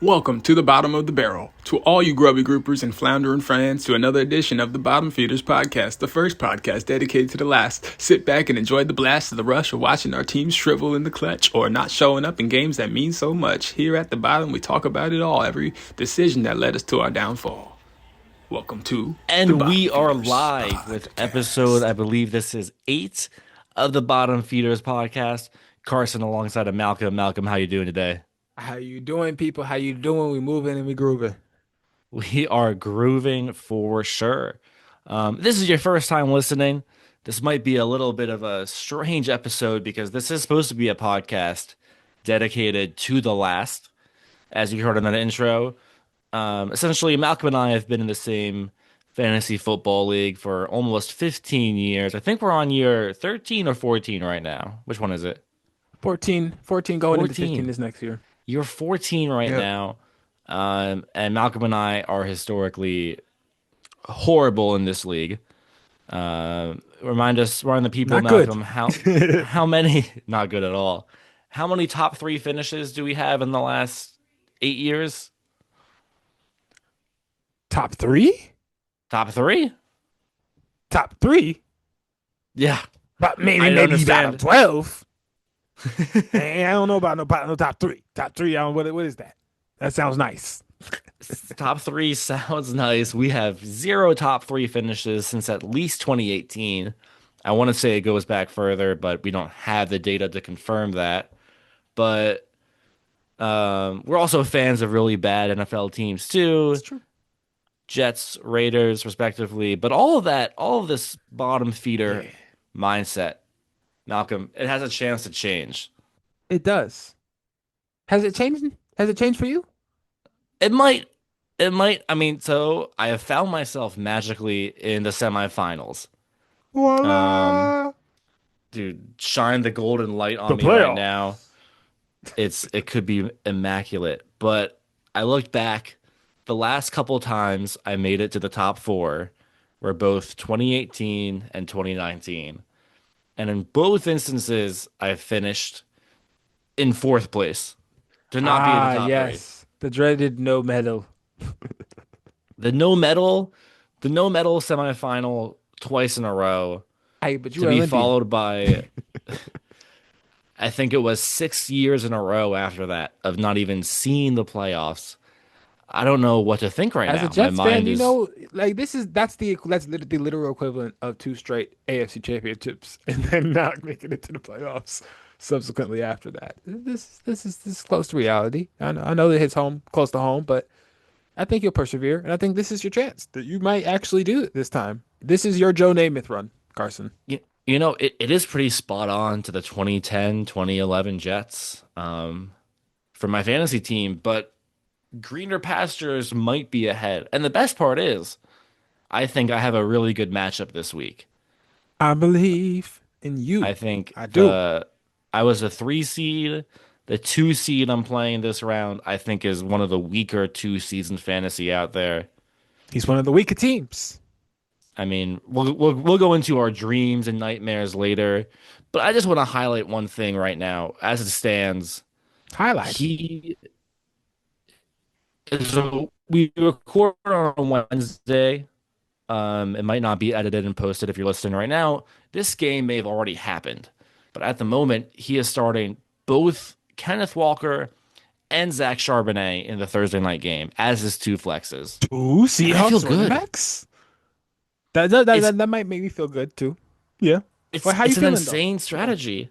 Welcome to the bottom of the barrel. To all you grubby groupers and floundering fans, to another edition of the Bottom Feeders podcast, the first podcast dedicated to the last. Sit back and enjoy the blast of the rush of watching our teams shrivel in the clutch or not showing up in games that mean so much. Here at the bottom, we talk about it all, every decision that led us to our downfall. Welcome to the And Bottom we are Feeders live with episode, podcast. I believe this is 8 of the Bottom Feeders podcast. Carson alongside of Malcolm. Malcolm, how you doing today? How you doing, people? How you doing? We moving and we grooving. We are grooving for sure. This is your first time listening. This might be a little bit of a strange episode because this is supposed to be a podcast dedicated to the last, as you heard in that intro. Essentially, Malcolm and I have been in the same fantasy football league for almost 15 years. I think we're on year 13 or 14 right now. Which one is it? 14 going into 15 14. this next year. You're 14 right Yep. now. And Malcolm and I are historically horrible in this league. Remind the people, Not good. Malcolm, how many, not good at all. How many top three finishes do we have in the last 8 years? Top three? Top three? Top three? Yeah. But maybe I don't maybe bottom understand. 12. Hey, I don't know about no top three. Top three, I don't what is that? That sounds nice. Top three sounds nice. We have zero top three finishes since at least 2018. I want to say it goes back further, but we don't have the data to confirm that. But we're also fans of really bad NFL teams too, It's true. Jets, Raiders, respectively. But all of that, all of this bottom feeder Yeah. mindset, Malcolm, it has a chance to change. It does. Has it changed? Has it changed for you? It might, it might. I mean, so I have found myself magically in the semifinals. Um, Voila. Dude, shine the golden light The on me right now. playoffs. It could be immaculate, but I looked back. The last couple times I made it to the top four were both 2018 and 2019, and in both instances I finished in fourth place to not be in the Ah, top three. yes. The dreaded no medal. The no medal, the no medal semifinal twice in a row Hey, but you to were be Olympian. followed by I think it was 6 years in a row after that of not even seeing the playoffs. I don't know what to think right As a now. My Jets fan, mind you is, know, like that's the literal equivalent of two straight AFC championships and then not making it to the playoffs subsequently after that. This is close to reality. I know that hits home close to home, but I think you'll persevere, and I think this is your chance that you might actually do it this time. This is your Joe Namath run, Carson. it is pretty spot on to the 2010, 2011 Jets for my fantasy team, but greener pastures might be ahead. And the best part is, I think I have a really good matchup this week. I believe in I you. think I do. I was a 3 seed. The 2 seed I'm playing this round, I think, is one of the weaker 2 seeds in fantasy out there. He's one of the weaker teams. I mean, we'll go into our dreams and nightmares later, but I just want to highlight one thing right now. As it stands, Highlight. he so we record on Wednesday. It might not be edited and posted if you're listening right now. This game may have already happened, but at the moment, he is starting both Kenneth Walker and Zach Charbonnet in the Thursday night game as his two flexes. Two And I feel Seahawks running good. backs. That that, that It's that that might make me feel good too. Yeah. it's Well, how you it's an feeling though? insane Oh, strategy.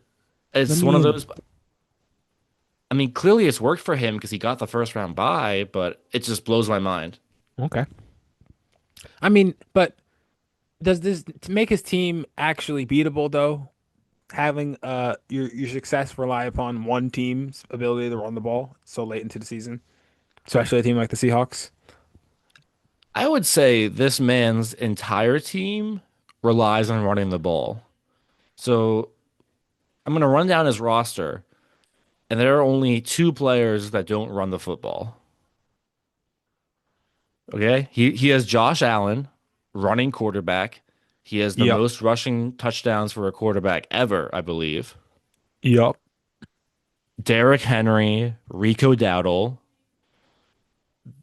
I It's one of mean, those. I mean, clearly it's worked for him because he got the first round bye, but it just blows my mind. okay. I mean, but does this to make his team actually beatable though? Having your success rely upon one team's ability to run the ball so late into the season, especially a team like the Seahawks. I would say this man's entire team relies on running the ball. So I'm going to run down his roster, and there are only two players that don't run the football. Okay. He has Josh Allen, running quarterback. He has the Yep. most rushing touchdowns for a quarterback ever, I believe. Yep. Derrick Henry, Rico Dowdle,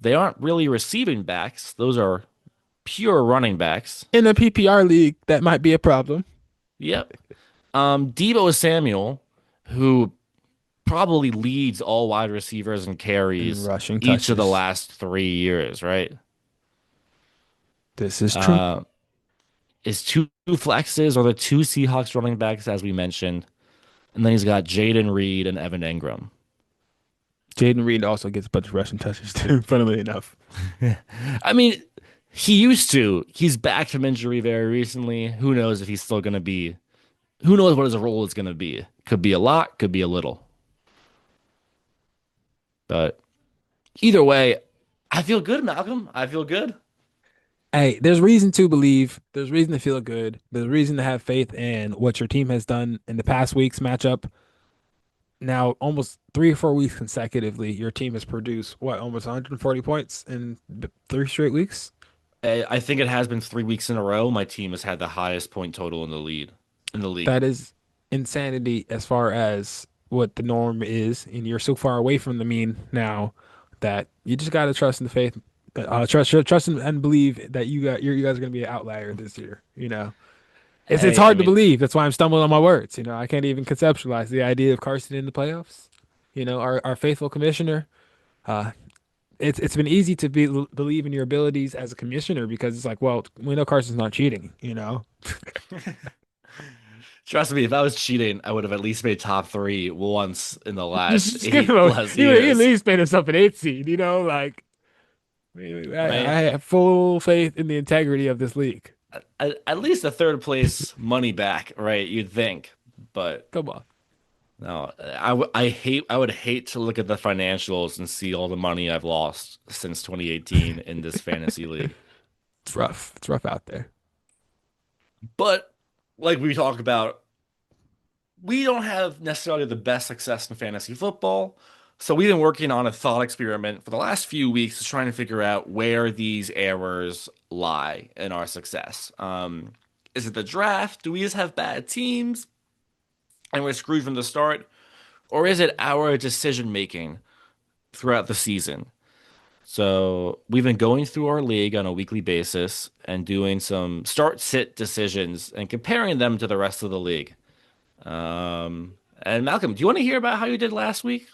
They aren't really receiving backs. Those are pure running backs. In a PPR league, that might be a problem. Yep. Debo Samuel, who probably leads all wide receivers and And carries rushing each of the touches. last 3 years, right? This is true. Uh, is two flexes or the two Seahawks running backs, as we mentioned. And then he's got Jaden Reed and Evan Ingram. Jaden Reed also gets a bunch of rushing touches too, funnily enough. I mean, he used to. He's back from injury very recently. Who knows if he's still going to be? Who knows what his role is going to be? Could be a lot, could be a little. But either way, I feel good, Malcolm. I feel good. Hey, there's reason to believe, there's reason to feel good, there's reason to have faith in what your team has done in the past week's matchup. Now, almost 3 or 4 weeks consecutively, your team has produced what, almost 140 points in 3 straight weeks? I think it has been 3 weeks in a row. My team has had the highest point total in the lead in the league. That is insanity as far as what the norm is, and you're so far away from the mean now that you just gotta trust in the faith, trust and believe that you guys are gonna be an outlier this year. It's Hey, I hard to mean, believe. That's why I'm stumbling on my words. I can't even conceptualize the idea of Carson in the playoffs. Our faithful commissioner. Uh, it's been easy to believe in your abilities as a commissioner because it's like, well, we know Carson's not cheating. trust me, if I was cheating, I would have at least made top three once in the last Just give eight him plus he at years, least made himself an 8 seed. Like I right? have full faith in the integrity of this league. At least a third place money back, right? You'd think, but Come on, no, I would hate to look at the financials and see all the money I've lost since 2018 in this fantasy league. it's rough. It's rough out there. But like we talked about, we don't have necessarily the best success in fantasy football. So we've been working on a thought experiment for the last few weeks, trying to figure out where these errors lie in our success. Is it the draft? Do we just have bad teams and we're screwed from the start? Or is it our decision making throughout the season? So we've been going through our league on a weekly basis and doing some start sit decisions and comparing them to the rest of the league. And Malcolm, do you want to hear about how you did last week?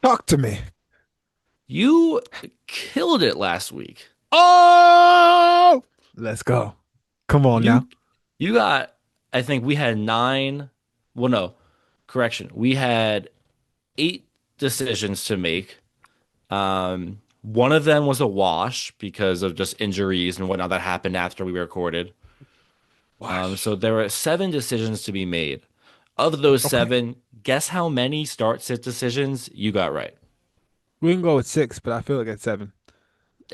Talk to me. You killed it last week. Oh, let's go. Come on now. You you got, I think we had nine. Well, no, correction. We had eight decisions to make. One of them was a wash because of just injuries and whatnot that happened after we recorded. Wash. So there were seven decisions to be made. Of those Okay. seven, guess how many start sit decisions you got right? We can go with 6, but I feel like it's 7.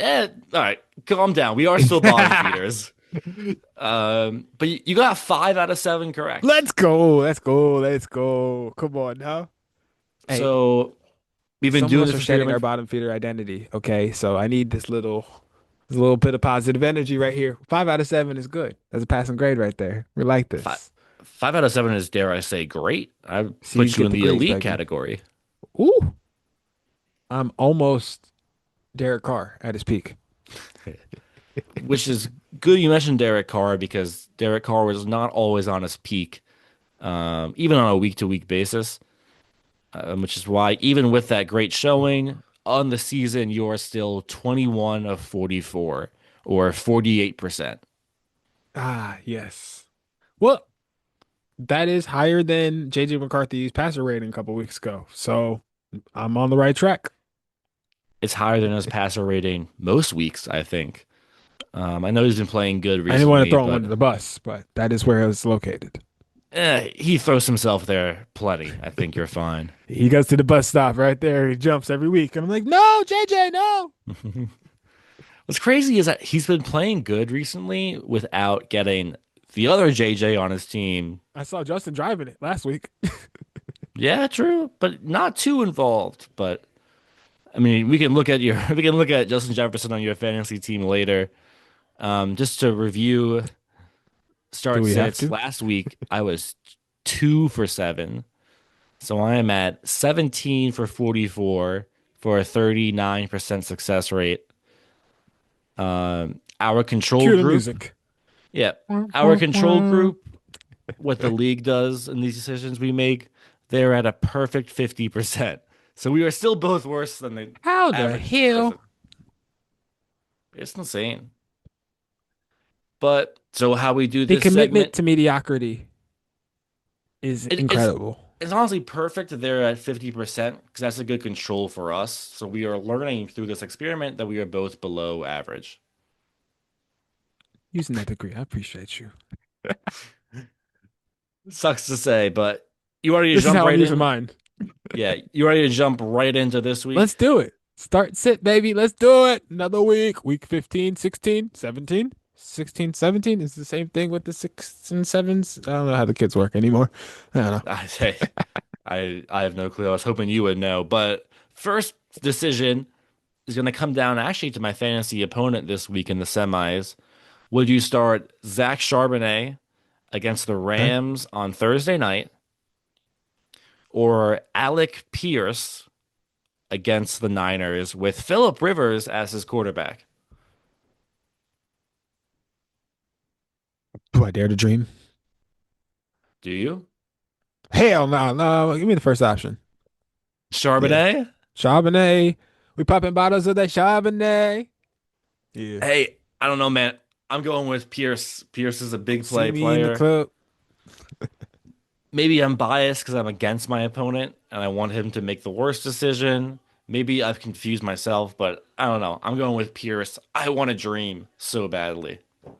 All right, calm down. We are still bottom feeders. But you got five out of seven correct. Let's go. Let's go. Let's go. Come on now. Hey, So we've been some of doing us this are shedding our experiment. bottom feeder identity. Okay, so I need this little bit of positive energy right here. 5 out of 7 is good. That's a passing grade right there. We like Five, this. 5 out of 7 is, dare I say, great. I C's put you get in the the grades, elite baby. category, Ooh, I'm almost Derek Carr at his peak. which is good. You mentioned Derek Carr because Derek Carr was not always on his peak, even on a week to week basis, which is why, even with that great showing on the season, you're still 21 of 44 or 48%. Ah, yes. Well, that is higher than JJ McCarthy's passer rating a couple weeks ago. So I'm on the right track. It's higher than his passer rating most weeks, I think. I know he's been playing good I didn't want to recently, throw him but under the bus, but that is where it was located. he throws himself there plenty. I think you're fine. He goes to the bus stop right there. He jumps every week. And I'm like, no, JJ, no. What's crazy is that he's been playing good recently without getting the other JJ on his team. I saw Justin driving it last week. Yeah, true, but not too involved. But I mean, we can look at Justin Jefferson on your fantasy team later. Just to review Do start we have sits to? last week, I was 2 for 7. So I am at 17 for 44, for a 39% success rate. Our control Cue the group, music. yeah, our control group, what the league does in these decisions we make, they're at a perfect 50%. So we are still both worse than the How the average person. hell? It's insane. But so how we do The this commitment segment, to mediocrity is it, it's incredible. it's honestly perfect that they're at 50% because that's a good control for us. So we are learning through this experiment that we are both below average. Using that degree, I appreciate you. Sucks to say, but you ready to This is jump how I'm right using in? mine. Yeah, you ready to jump right into this Let's week? do it. Start sit, baby. Let's do it. Another week. Week 15, 16, 17, 16, 17 is the same thing with the six and sevens. I don't know how the kids work anymore. I don't know. I say I have no clue. I was hoping you would know. But first decision is going to come down actually to my fantasy opponent this week in the semis. Would you start Zach Charbonnet against the Okay. Rams on Thursday night or Alec Pierce against the Niners with Philip Rivers as his quarterback? Do I dare to dream? Do you? Hell no, no. Give me the first option. Yeah. Charbonnet? Charbonnet. We popping bottles of that Charbonnet. Yeah. Hey, I don't know, man. I'm going with Pierce. Pierce is a big See play me in the player. club. Maybe I'm biased because I'm against my opponent and I want him to make the worst decision. Maybe I've confused myself, but I don't know. I'm going with Pierce. I want to dream so badly. Um,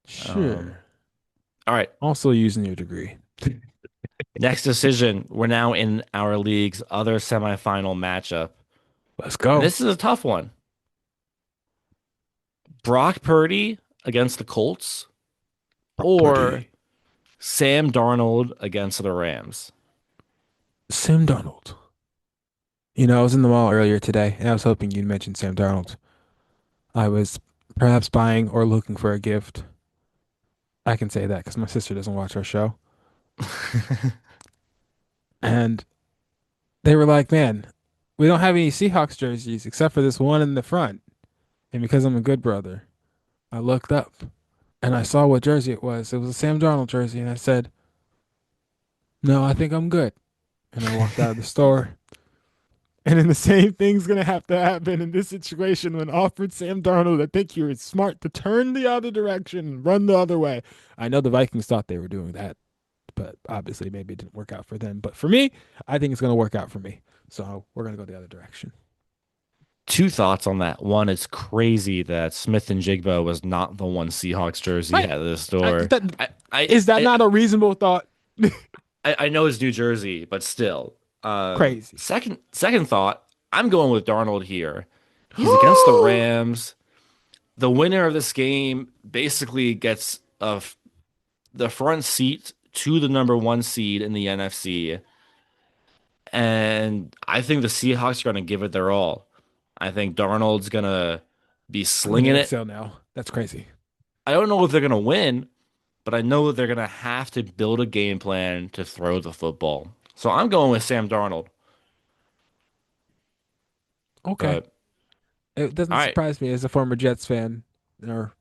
Sure. all right. Also using your degree. Next decision. We're now in our league's other semifinal matchup. Let's And go. this is a tough one. Brock Purdy against the Colts or Buddy. Sam Darnold against the Rams. Sam Darnold. You know, I was in the mall earlier today, and I was hoping you'd mention Sam Darnold. I was perhaps buying or looking for a gift. I can say that because my sister doesn't watch our show. And they were like, man, we don't have any Seahawks jerseys except for this one in the front. And because I'm a good brother, I looked up and I saw what jersey it was. It was a Sam Darnold jersey. And I said, no, I think I'm good. And I walked out of the store. And then the same thing's going to have to happen in this situation when offered Sam Darnold. I think you're smart to turn the other direction and run the other way. I know the Vikings thought they were doing that, but obviously maybe it didn't work out for them. But for me, I think it's going to work out for me. So we're going to go the other direction. Two thoughts on that. One, it's crazy that Smith and Jigba was not the one Seahawks jersey Right. at the store. That, I, is that not a reasonable thought? I know it's New Jersey, but still. Crazy. Second thought, I'm going with Darnold here. He's against the Rams. The winner of this game basically gets the front seat to the number one seed in the NFC. And I think the Seahawks are going to give it their all. I think Darnold's going to be I'm in slinging it. Excel now. That's crazy. I don't know if they're going to win, but I know that they're going to have to build a game plan to throw the football. So I'm going with Sam Darnold. Okay. But It doesn't all right. surprise me as a former Jets fan or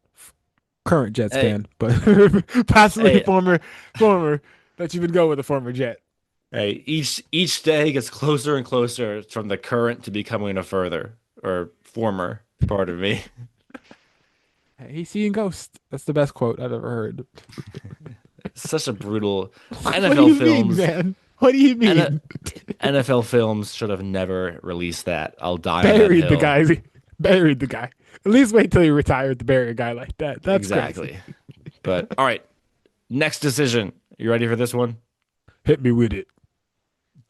current Jets Hey, fan, but possibly hey, former that you would go with a former Jet. hey, each day gets closer and closer from the current to becoming a further or former part of me. Hey, he's seeing ghosts. That's the best quote I've ever heard. It's such a brutal What do NFL you mean, films. man? What do you N- mean? NFL films should have never released that. I'll die on that Buried the hill. guy. Buried the guy. At least wait till he retired to bury a guy like that. That's crazy. Exactly. But all right, next decision. You ready for this one? Hit me with it.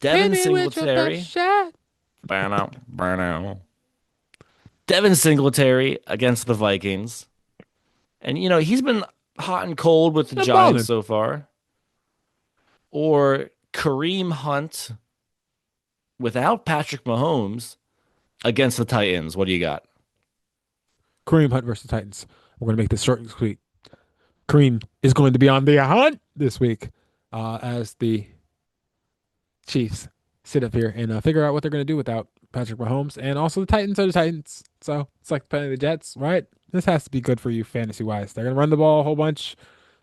Hit Devin me with your best Singletary. shot. Burnout, burnout. Devin Singletary against the Vikings. And he's been hot and cold with the I'm Giants balling. so far. Or Kareem Hunt without Patrick Mahomes against the Titans. What do you got? Kareem Hunt versus Titans. We're going to make this short and sweet. Kareem is going to be on the hunt this week as the Chiefs sit up here and figure out what they're going to do without Patrick Mahomes, and also the Titans are the Titans. So it's like playing the Jets, right? This has to be good for you fantasy wise. They're gonna run the ball a whole bunch.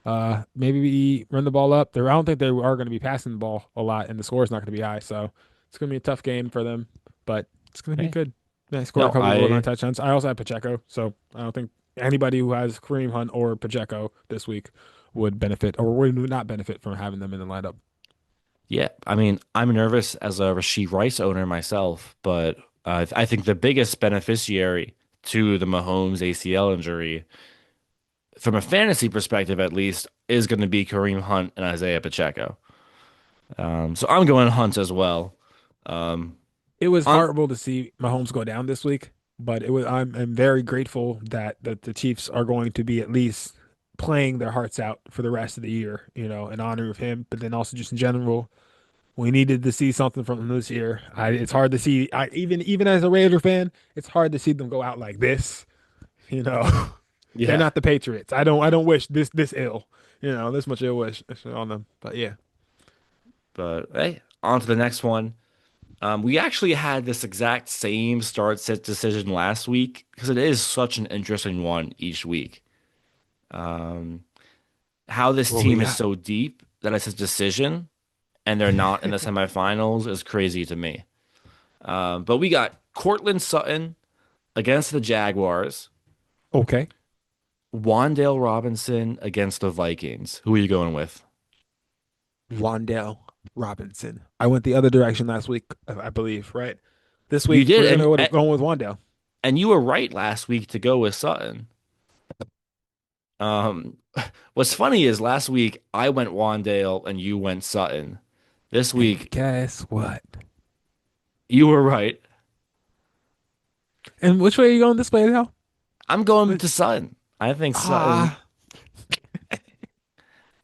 Maybe we run the ball up. I don't think they are going to be passing the ball a lot, and the score is not going to be high. So it's going to be a tough game for them, but it's going to be Hey, good. They score a no, couple of goal line I touchdowns. I also have Pacheco, so I don't think anybody who has Kareem Hunt or Pacheco this week would benefit or would not benefit from having them in the lineup. yeah, I mean, I'm nervous as a Rasheed Rice owner myself, but I think the biggest beneficiary to the Mahomes ACL injury, from a fantasy perspective at least, is going to be Kareem Hunt and Isaiah Pacheco. So I'm going Hunt as well. Um, It was on horrible to see Mahomes go down this week, but it was. I'm very grateful that the Chiefs are going to be at least playing their hearts out for the rest of the year, in honor of him, but then also just in general. We needed to see something from them this year. It's hard to see. Even as a Raider fan, it's hard to see them go out like this. You know, they're yeah, not the Patriots. I don't wish this ill. This much ill wish on them. But yeah, but hey, on to the next one. We actually had this exact same start sit decision last week because it is such an interesting one each week. Um, how this what we team is got? so deep that it's a decision and they're not in the semifinals is crazy to me. But we got Cortland Sutton against the Jaguars, Okay, Wandale Robinson against the Vikings. Who are you going with? Wandale Robinson. I went the other direction last week, I believe. Right. This You week did, we're gonna and go and, going with Wandale. and you were right last week to go with Sutton. Um, what's funny is last week I went Wandale and you went Sutton. This And week guess what? you were right. And which way are you going this way now? I'm going But- to Sutton. I think Sutton. Ah,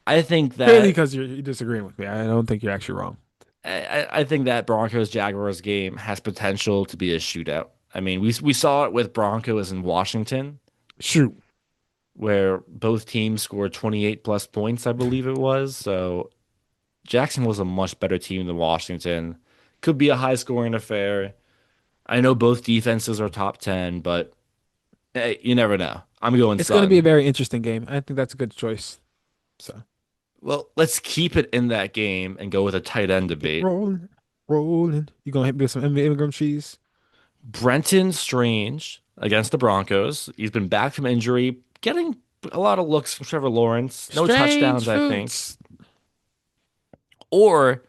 I think Clearly that because you're disagreeing with me. I don't think you're actually wrong. I think that Broncos Jaguars game has potential to be a shootout. I mean, we saw it with Broncos in Washington, Shoot. where both teams scored 28 plus points, I believe it was. So Jackson was a much better team than Washington. Could be a high scoring affair. I know both defenses are top 10, but hey, you never know. I'm going It's going to be a Sutton. very interesting game. I think that's a good choice. So Well, let's keep it in that game and go with a tight end keep debate. rolling, rolling. You going to hit me with some Ingram cheese? Brenton Strange against the Broncos. He's been back from injury, getting a lot of looks from Trevor Lawrence. No Strange touchdowns, I think. fruits. Or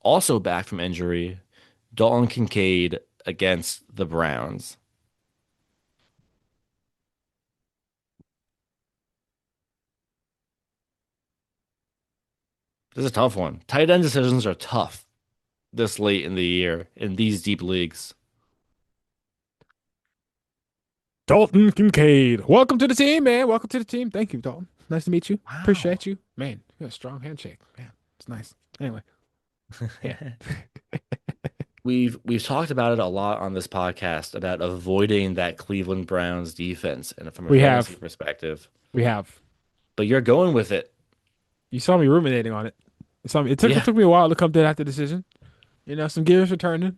also back from injury, Dalton Kincaid against the Browns. This is a tough one. Tight end decisions are tough this late in the year in these deep leagues. Dalton Kincaid. Welcome to the team, man. Welcome to the team. Thank you, Dalton. Nice to meet you. Wow. Appreciate you. Man, you got a strong handshake. Man, it's nice. Anyway, yeah. We've talked about it a lot on this podcast about avoiding that Cleveland Browns defense and from a We fantasy have. perspective. We have. But you're going with it. You saw me ruminating on it. It took it Yeah. took me a while to come to that decision. Some gears are turning.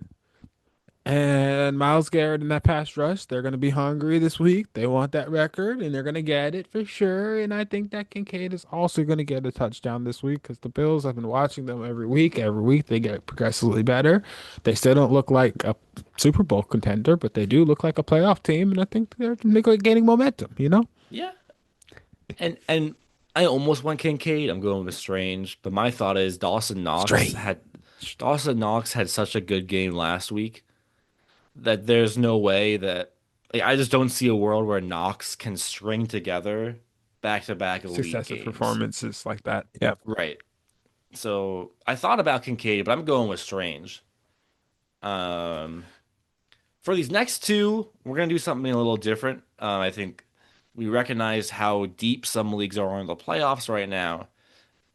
And Miles Garrett and that pass rush, they're going to be hungry this week. They want that record, and they're going to get it for sure. And I think that Kincaid is also going to get a touchdown this week because the Bills, I've been watching them every week. Every week, they get progressively better. They still don't look like a Super Bowl contender, but they do look like a playoff team. And I think they're gaining momentum. Yeah. And I almost went Kincaid. I'm going with Strange, but my thought is Strange. Dawson Knox had such a good game last week that there's no way that like, I just don't see a world where Knox can string together back-to-back elite Successive games. performances like that. Yeah. Right. So I thought about Kincaid, but I'm going with Strange. Um, for these next two, we're gonna do something a little different. I think we recognize how deep some leagues are in the playoffs right now,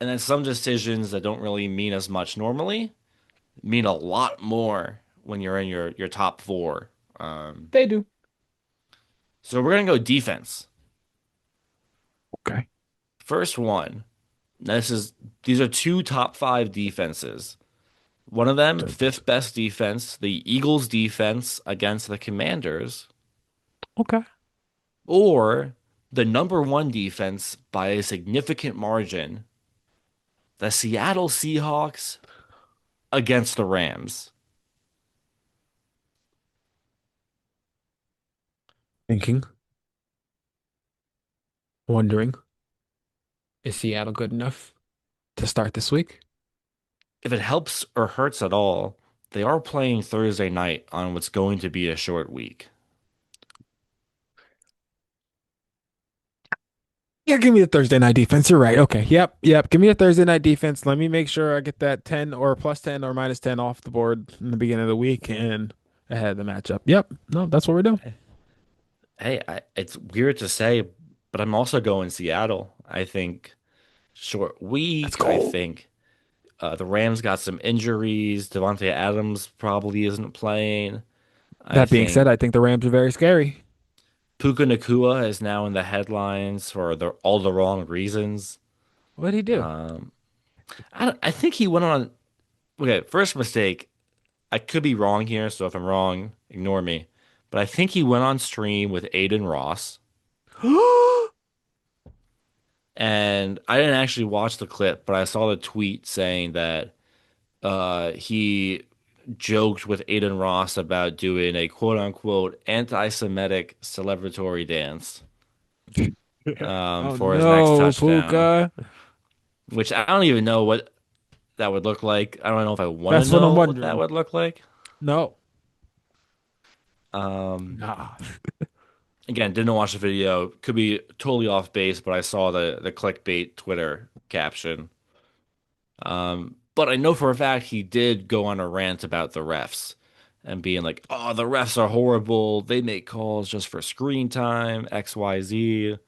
and then some decisions that don't really mean as much normally mean a lot more when you're in your top four. Um, They do. so we're gonna go defense. Okay. First one. This is these are two top five defenses. One of them, Third fifth best. best defense, the Eagles' defense against the Commanders, Okay. or the number one defense by a significant margin, the Seattle Seahawks against the Rams. Thinking, wondering, is Seattle good enough to start this week? If it helps or hurts at all, they are playing Thursday night on what's going to be a short week. Yeah, give me the Thursday night defense. You're right. Okay. Yep. Yep. Give me a Thursday night defense. Let me make sure I get that 10 or plus 10 or minus 10 off the board in the beginning of the week and ahead of the matchup. Yep. No, that's what we're doing. Hey, it's weird to say, but I'm also going Seattle. I think short Let's week. I go. think the Rams got some injuries. Devontae Adams probably isn't playing. I That being said, think I think the Rams are very scary. Puka Nakua is now in the headlines for all the wrong reasons. What did he do? Um, I think he went on. Okay, first mistake. I could be wrong here, so if I'm wrong, ignore me. But I think he went on stream with Aiden Ross, and I didn't actually watch the clip, but I saw the tweet saying that he joked with Aiden Ross about doing a quote unquote anti-Semitic celebratory dance Oh for his next no, touchdown, Puka. which I don't even know what that would look like. I don't know if I want to That's what I'm know what that wondering. would look like. No. Um, Nah. Again, didn't watch the video. Could be totally off base, but I saw the clickbait Twitter caption. But I know for a fact he did go on a rant about the refs and being like, "Oh, the refs are horrible. They make calls just for screen time, XYZ."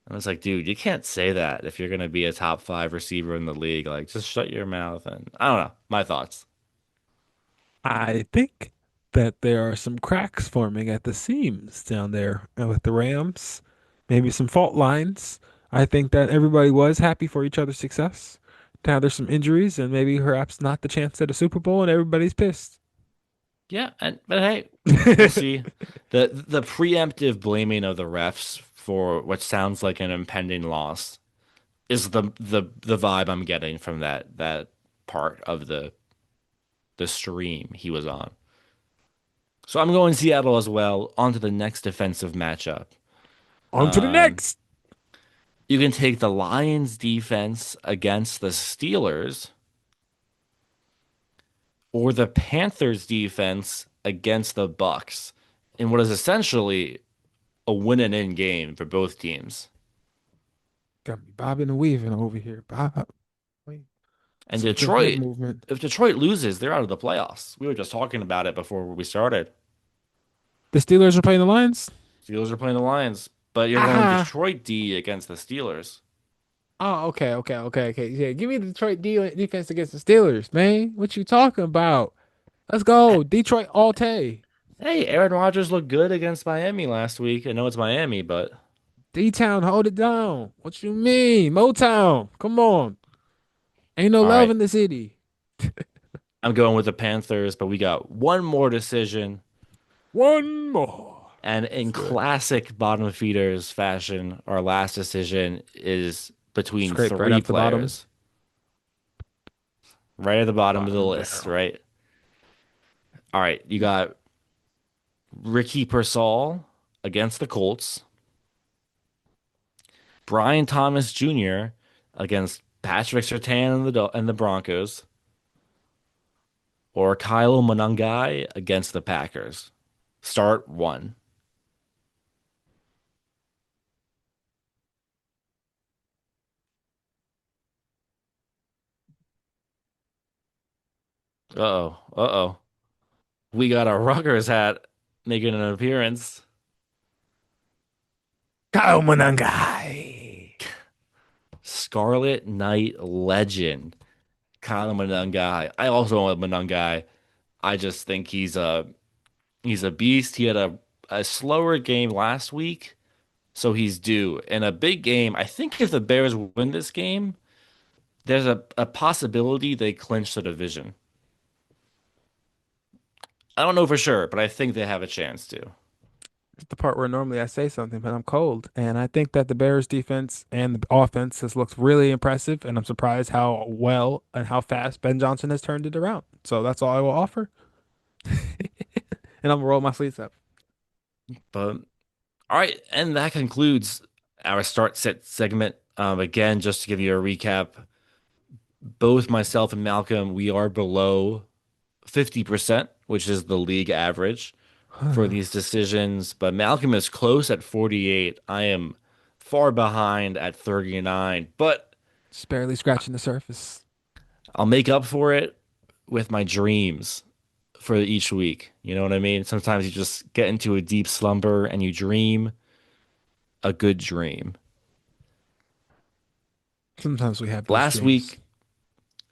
And it's like, dude, you can't say that if you're gonna be a top five receiver in the league. Like, just shut your mouth. And I don't know. My thoughts. I think that there are some cracks forming at the seams down there with the Rams. Maybe some fault lines. I think that everybody was happy for each other's success. Now there's some injuries and maybe perhaps not the chance at a Super Bowl and everybody's pissed. Yeah, but hey, we'll see. The preemptive blaming of the refs for what sounds like an impending loss is the vibe I'm getting from that part of the stream he was on. So I'm going Seattle as well. On to the next defensive matchup. On to the Um, next. you can take the Lions defense against the Steelers or the Panthers defense against the Bucks in what is essentially a win and in game for both teams. Got me bobbing and weaving over here. Bob. Wait. And Some good head Detroit, movement. if Detroit loses, they're out of the playoffs. We were just talking about it before we started. The Steelers are playing the Lions. Steelers are playing the Lions, but you're going Ah. Detroit D against the Steelers. Oh, okay. Yeah, give me the Detroit defense against the Steelers, man. What you talking about? Let's go, Detroit Alte. Hey, Aaron Rodgers looked good against Miami last week. I know it's Miami, but D-Town, hold it down. What you mean? Motown, come on. Ain't no all love right. in the city. I'm going with the Panthers, but we got one more decision. One more. And in That's good. classic bottom feeders fashion, our last decision is between Scrape right three off the bottom, players, right at the bottom of bottom the of the list, barrel. right? All right, you got Ricky Pearsall against the Colts, Brian Thomas Jr. against Patrick Surtain and the Broncos, or Kyle Monangai against the Packers. Start one. Uh-oh. Uh-oh. We got a Rutgers hat making an appearance. Kyle Manangai. Scarlet Knight legend, Kyle Monangai. I also want Monangai. I just think he's a beast. He had a slower game last week, so he's due. In a big game, I think if the Bears win this game, there's a possibility they clinch the division. I don't know for sure, but I think they have a chance to. It's the part where normally I say something, but I'm cold. And I think that the Bears defense and the offense has looked really impressive, and I'm surprised how well and how fast Ben Johnson has turned it around. So that's all I will offer. And I'm gonna roll my sleeves up. But all right, and that concludes our start set segment. Again, just to give you a recap, both myself and Malcolm, we are below 50%, which is the league average for these decisions. But Malcolm is close at 48. I am far behind at 39, but Just barely scratching the surface. I'll make up for it with my dreams for each week. You know what I mean? Sometimes you just get into a deep slumber and you dream a good dream. Sometimes we have those Last dreams. week,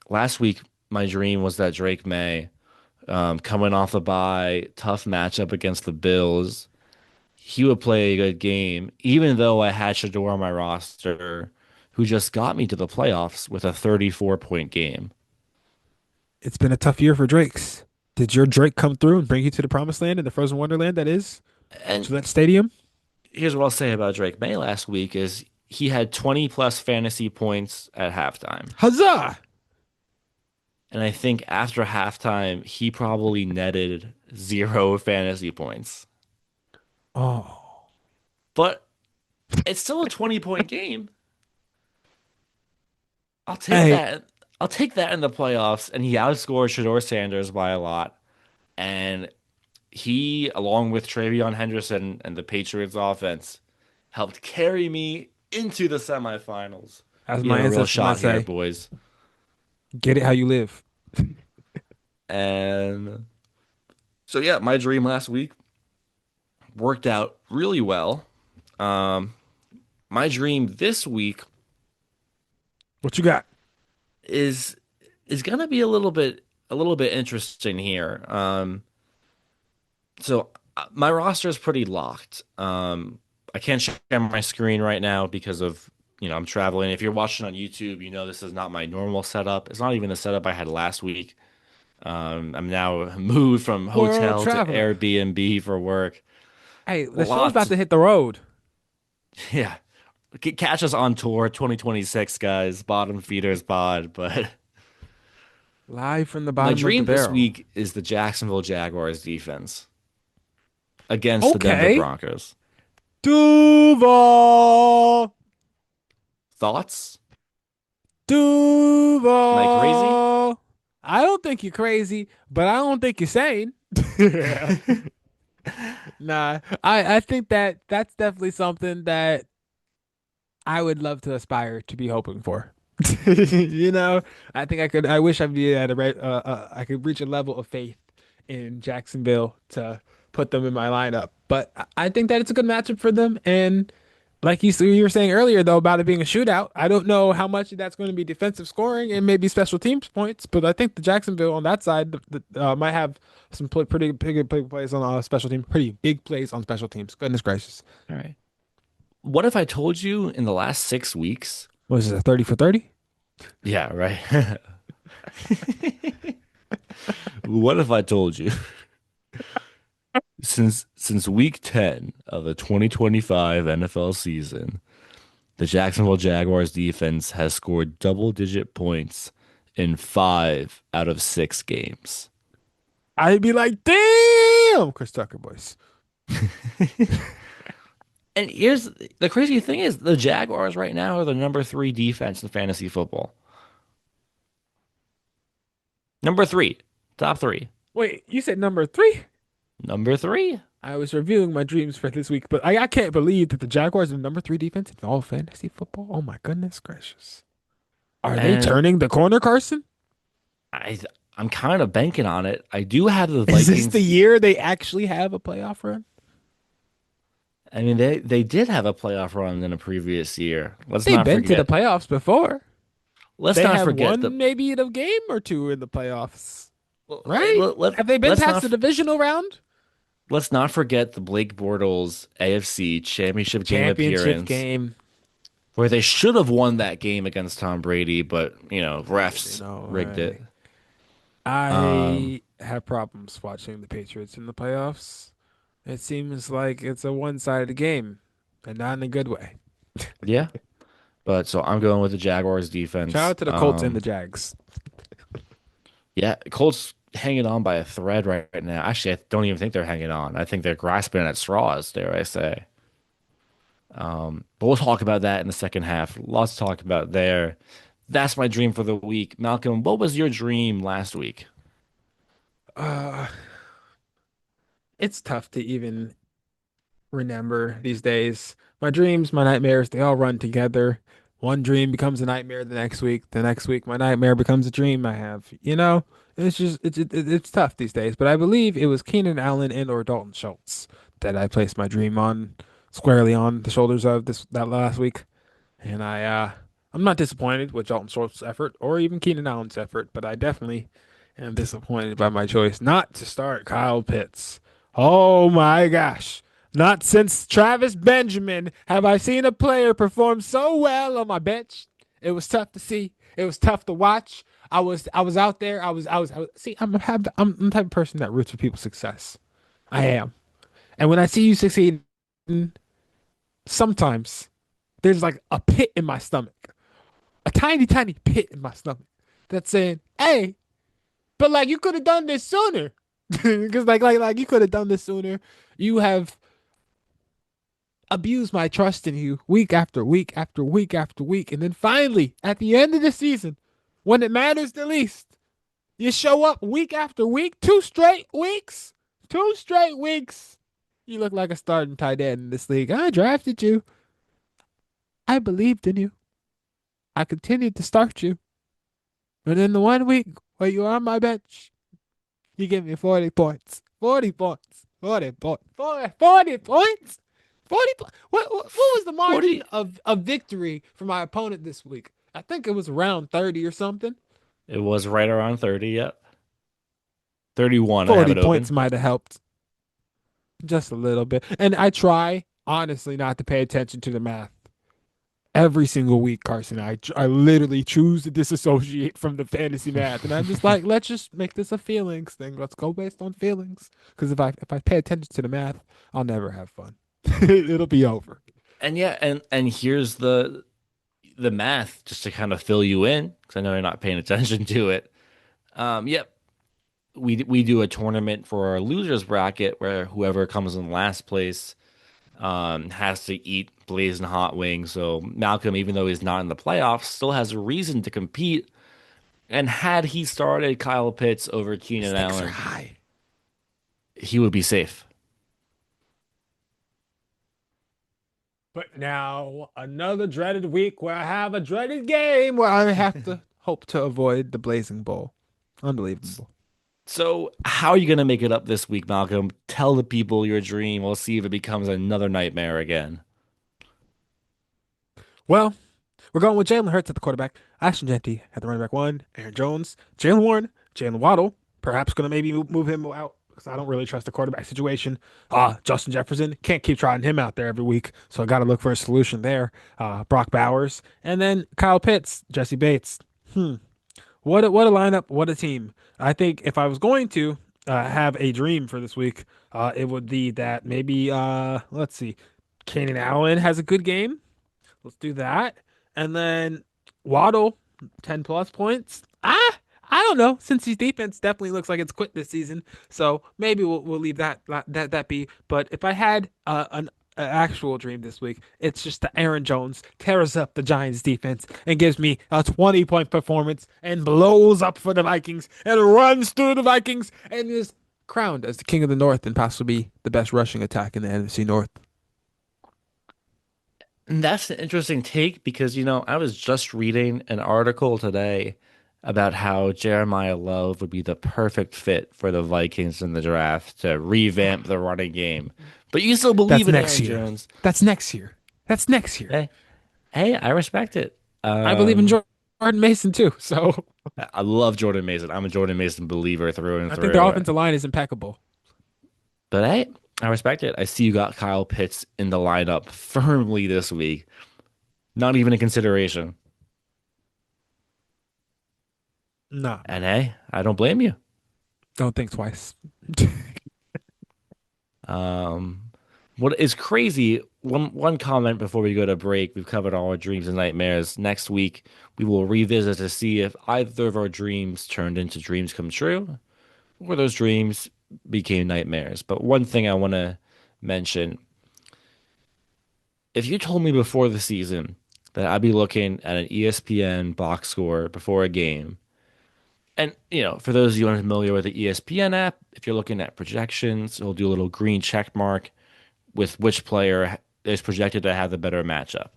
last week, my dream was that Drake May, coming off a bye, tough matchup against the Bills, he would play a good game, even though I had Shador on my roster, who just got me to the playoffs with a 34-point game. It's been a tough year for Drakes. Did your Drake come through and bring you to the promised land in the frozen wonderland that is And Gillette Stadium? here's what I'll say about Drake May last week is he had 20 plus fantasy points at halftime. Huzzah! And I think after halftime, he probably netted zero fantasy points. Oh, But it's still a 20-point game. I'll take hey, that. I'll take that in the playoffs. And he outscored Shador Sanders by a lot. And he, along with Travion Henderson and the Patriots offense, helped carry me into the semifinals. as We my have a real ancestors might shot here, say, boys. get it how you live. And so, yeah, my dream last week worked out really well. Um, my dream this week What you got? is is gonna be a little bit interesting here. So my roster is pretty locked. I can't share my screen right now because of I'm traveling. If you're watching on YouTube, you know this is not my normal setup. It's not even the setup I had last week. I'm now moved from World hotel to traveler. Airbnb for work. Hey, the show's about Lots, to hit the road. yeah. Catch us on tour 2026, guys. Bottom feeders pod. But Live from the my bottom of the dream this barrel. week is the Jacksonville Jaguars defense against the Denver Okay. Broncos. Duval. Thoughts? Am I crazy? Duval. I don't think you're crazy, but I don't think you're sane. Yeah. Nah, I think that that's definitely something that I would love to aspire to be hoping for. You know, I think I could. I wish I'd be at I could reach a level of faith in Jacksonville to put them in my lineup. But I think that it's a good matchup for them. And like you were saying earlier though about it being a shootout, I don't know how much of that's going to be defensive scoring and maybe special teams points. But I think the Jacksonville on that side might have some pretty big plays on special team, pretty big plays on special teams. Goodness gracious, All right. What if I told you in the last 6 weeks? what is it, a 30 for 30? Yeah, right. What if I told you since week 10 of the 2025 NFL season, the Jacksonville Jaguars defense has scored double-digit points in 5 out of 6 games. I'd be like, damn, Chris Tucker boys. And here's the crazy thing is the Jaguars right now are the number 3 defense in fantasy football. Number 3, top 3. Wait, you said number three? Number 3. I was reviewing my dreams for this week, but I can't believe that the Jaguars are the number three defense in all fantasy football. Oh my goodness gracious. Are they And turning the corner, Carson? I I'm kind of banking on it. I do have the Is this the Vikings. year they actually have a playoff run? I mean, they did have a playoff run in a previous year. Let's They've not been to the forget. playoffs before. Let's They not have forget the won maybe a game or two in the playoffs, right? let, let, Have they been let's past not the divisional round? let's not forget the Blake Bortles AFC Championship game Championship appearance game. where they should have won that game against Tom Brady, but You refs know, rigged it. I Um, have problems watching the Patriots in the playoffs. It seems like it's a one-sided game, and not in a good way. Yeah, but so I'm going with the Jaguars Shout defense. out to the Colts and the Jags. Yeah, Colts hanging on by a thread right now. Actually, I don't even think they're hanging on. I think they're grasping at straws, dare I say. But we'll talk about that in the second half. Lots to talk about there. That's my dream for the week. Malcolm, what was your dream last week? Uh, it's tough to even remember these days. My dreams, my nightmares, they all run together. One dream becomes a nightmare the next week. The next week, my nightmare becomes a dream I have. It's just it's tough these days. But I believe it was Keenan Allen and or Dalton Schultz that I placed my dream on squarely on the shoulders of this that last week. And I'm not disappointed with Dalton Schultz's effort or even Keenan Allen's effort, but I definitely am disappointed by my choice not to start Kyle Pitts. Oh my gosh. Not since Travis Benjamin have I seen a player perform so well on my bench. It was tough to see. It was tough to watch. I was out there. I was see I'm the type of person that roots for people's success. I am. And when I see you succeed, sometimes there's like a pit in my stomach, a tiny, tiny pit in my stomach that's saying, "Hey, but like you could have done this sooner." Because like you could have done this sooner. You have abused my trust in you week after week after week after week, and then finally at the end of the season, when it matters the least, you show up week after week, 2 straight weeks, 2 straight weeks. You look like a starting tight end in this league. I drafted you. I believed in you. I continued to start you. And in the 1 week where you were on my bench, you give me 40 points. 40 points. 40 points. 40 points. 40 what was the margin 40. of victory for my opponent this week? I think it was around 30 or something. It was right around 30, yep. 31, I have 40 it points open. might have helped just a little bit. And I try, honestly, not to pay attention to the math. Every single week, Carson, I literally choose to disassociate from the fantasy math, and I'm just like, let's just make this a feelings thing. Let's go based on feelings. Because if I pay attention to the math, I'll never have fun. It'll be over. And yeah, and here's the math just to kind of fill you in because I know you're not paying attention to it. Yep, we do a tournament for our losers bracket where whoever comes in last place has to eat blazing hot wings. So Malcolm, even though he's not in the playoffs, still has a reason to compete. And had he started Kyle Pitts over The Keenan stakes are Allen, high. he would be safe. But now another dreaded week where I have a dreaded game where I have to hope to avoid the Blazing Bowl. Unbelievable. So how are you gonna make it up this week, Malcolm? Tell the people your dream. We'll see if it becomes another nightmare again. Well, we're going with Jalen Hurts at the quarterback, Ashton Jeanty at the running back one, Aaron Jones, Jalen Warren, Jalen Waddle, perhaps going to maybe move him out because I don't really trust the quarterback situation. Justin Jefferson, can't keep trotting him out there every week, so I got to look for a solution there. Brock Bowers, and then Kyle Pitts, Jesse Bates. What a lineup, what a team. I think if I was going to have a dream for this week, it would be that maybe, let's see, Keenan Allen has a good game. Let's do that. And then Waddle, 10 plus points. I don't know. Since his defense definitely looks like it's quit this season. So maybe we'll leave that be. But if I had an actual dream this week, it's just that Aaron Jones tears up the Giants defense and gives me a 20-point performance and blows up for the Vikings and runs through the Vikings and is crowned as the king of the North and possibly the best rushing attack in the NFC North. And that's an interesting take because, I was just reading an article today about how Jeremiah Love would be the perfect fit for the Vikings in the draft to revamp the running game. But you still That's believe in next Aaron year. Jones. That's next year. That's next year. Hey, hey, I respect it. I believe in Jordan Mason too. So I love Jordan Mason. I'm a Jordan Mason believer through and I think their through. offensive line is impeccable. But hey, I respect it. I see you got Kyle Pitts in the lineup firmly this week. Not even a consideration. Nah. And hey, I don't blame you. Don't think twice. Um, what is crazy, one comment before we go to break, we've covered all our dreams and nightmares. Next week, we will revisit to see if either of our dreams turned into dreams come true, or those dreams became nightmares. But one thing I want to mention, if you told me before the season that I'd be looking at an ESPN box score before a game, and for those of you unfamiliar with the ESPN app, if you're looking at projections, it'll do a little green check mark with which player is projected to have the better matchup.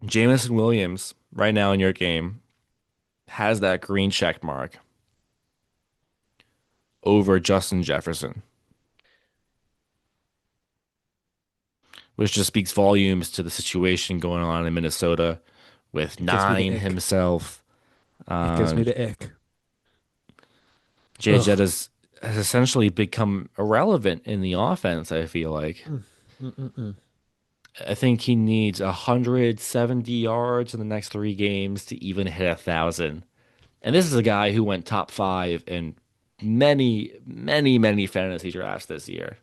Jamison Williams, right now in your game, has that green check mark over Justin Jefferson, which just speaks volumes to the situation going on in Minnesota with It gives me the Nine ick. himself. It gives me Um, the ick. Jay Jett Ugh. has essentially become irrelevant in the offense, I feel like. Mm, mm, mm, mm. I think he needs 170 yards in the next 3 games to even hit 1,000. And this is a guy who went top five in many, many, many fantasy drafts this year.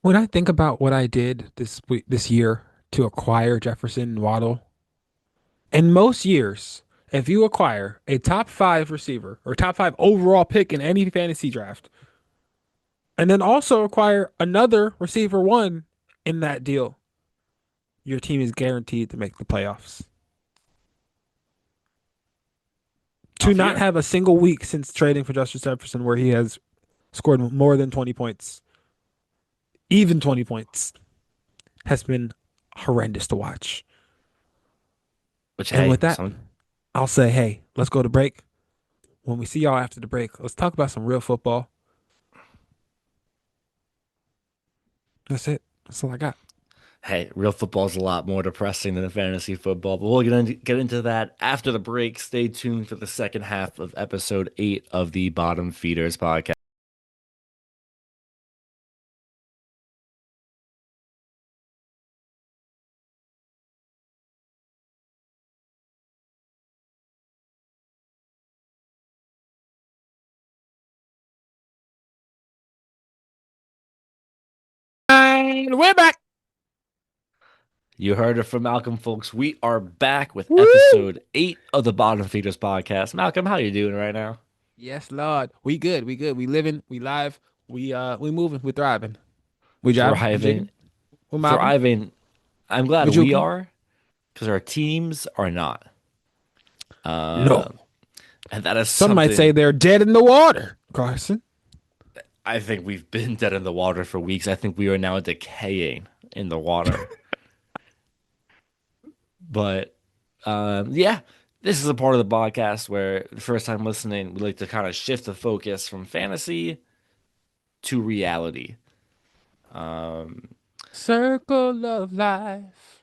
When I think about what I did this year to acquire Jefferson and Waddle, in most years, if you acquire a top five receiver or top five overall pick in any fantasy draft, and then also acquire another receiver one in that deal, your team is guaranteed to make the playoffs. To Tough not year, have a single week since trading for Justin Jefferson where he has scored more than 20 points, even 20 points, has been horrendous to watch. which, And hey, with that, some I'll say, hey, let's go to break. When we see y'all after the break, let's talk about some real football. That's it. That's all I got. hey, real football is a lot more depressing than fantasy football, but we'll get into that after the break. Stay tuned for the second half of episode 8 of the Bottom Feeders podcast. And we're back. You heard it from Malcolm, folks. We are back with Woo! episode 8 of the Bottom Feeders podcast. Malcolm, how you doing right now? Yes, Lord. We good. We good. We living. We live. We moving. We thriving. We jiving. I'm Thriving, jigging. We mobbing. thriving. I'm glad We we juking. are because our teams are not. No. Uh, and that is Some might say something they're dead in the water, Carson. I think we've been dead in the water for weeks. I think we are now decaying in the water. But yeah, this is a part of the podcast where the first time listening, we like to kind of shift the focus from fantasy to reality. Um, Circle of life.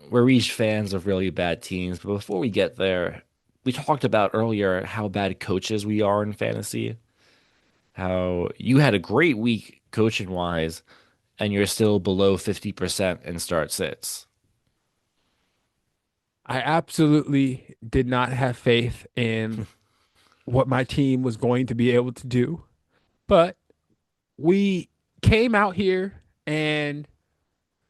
we're each fans of really bad teams, but before we get there, we talked about earlier how bad coaches we are in fantasy. How you had a great week coaching wise, and you're still below 50% in start sits. I absolutely did not have faith in what my team was going to be able to do, but we came out here and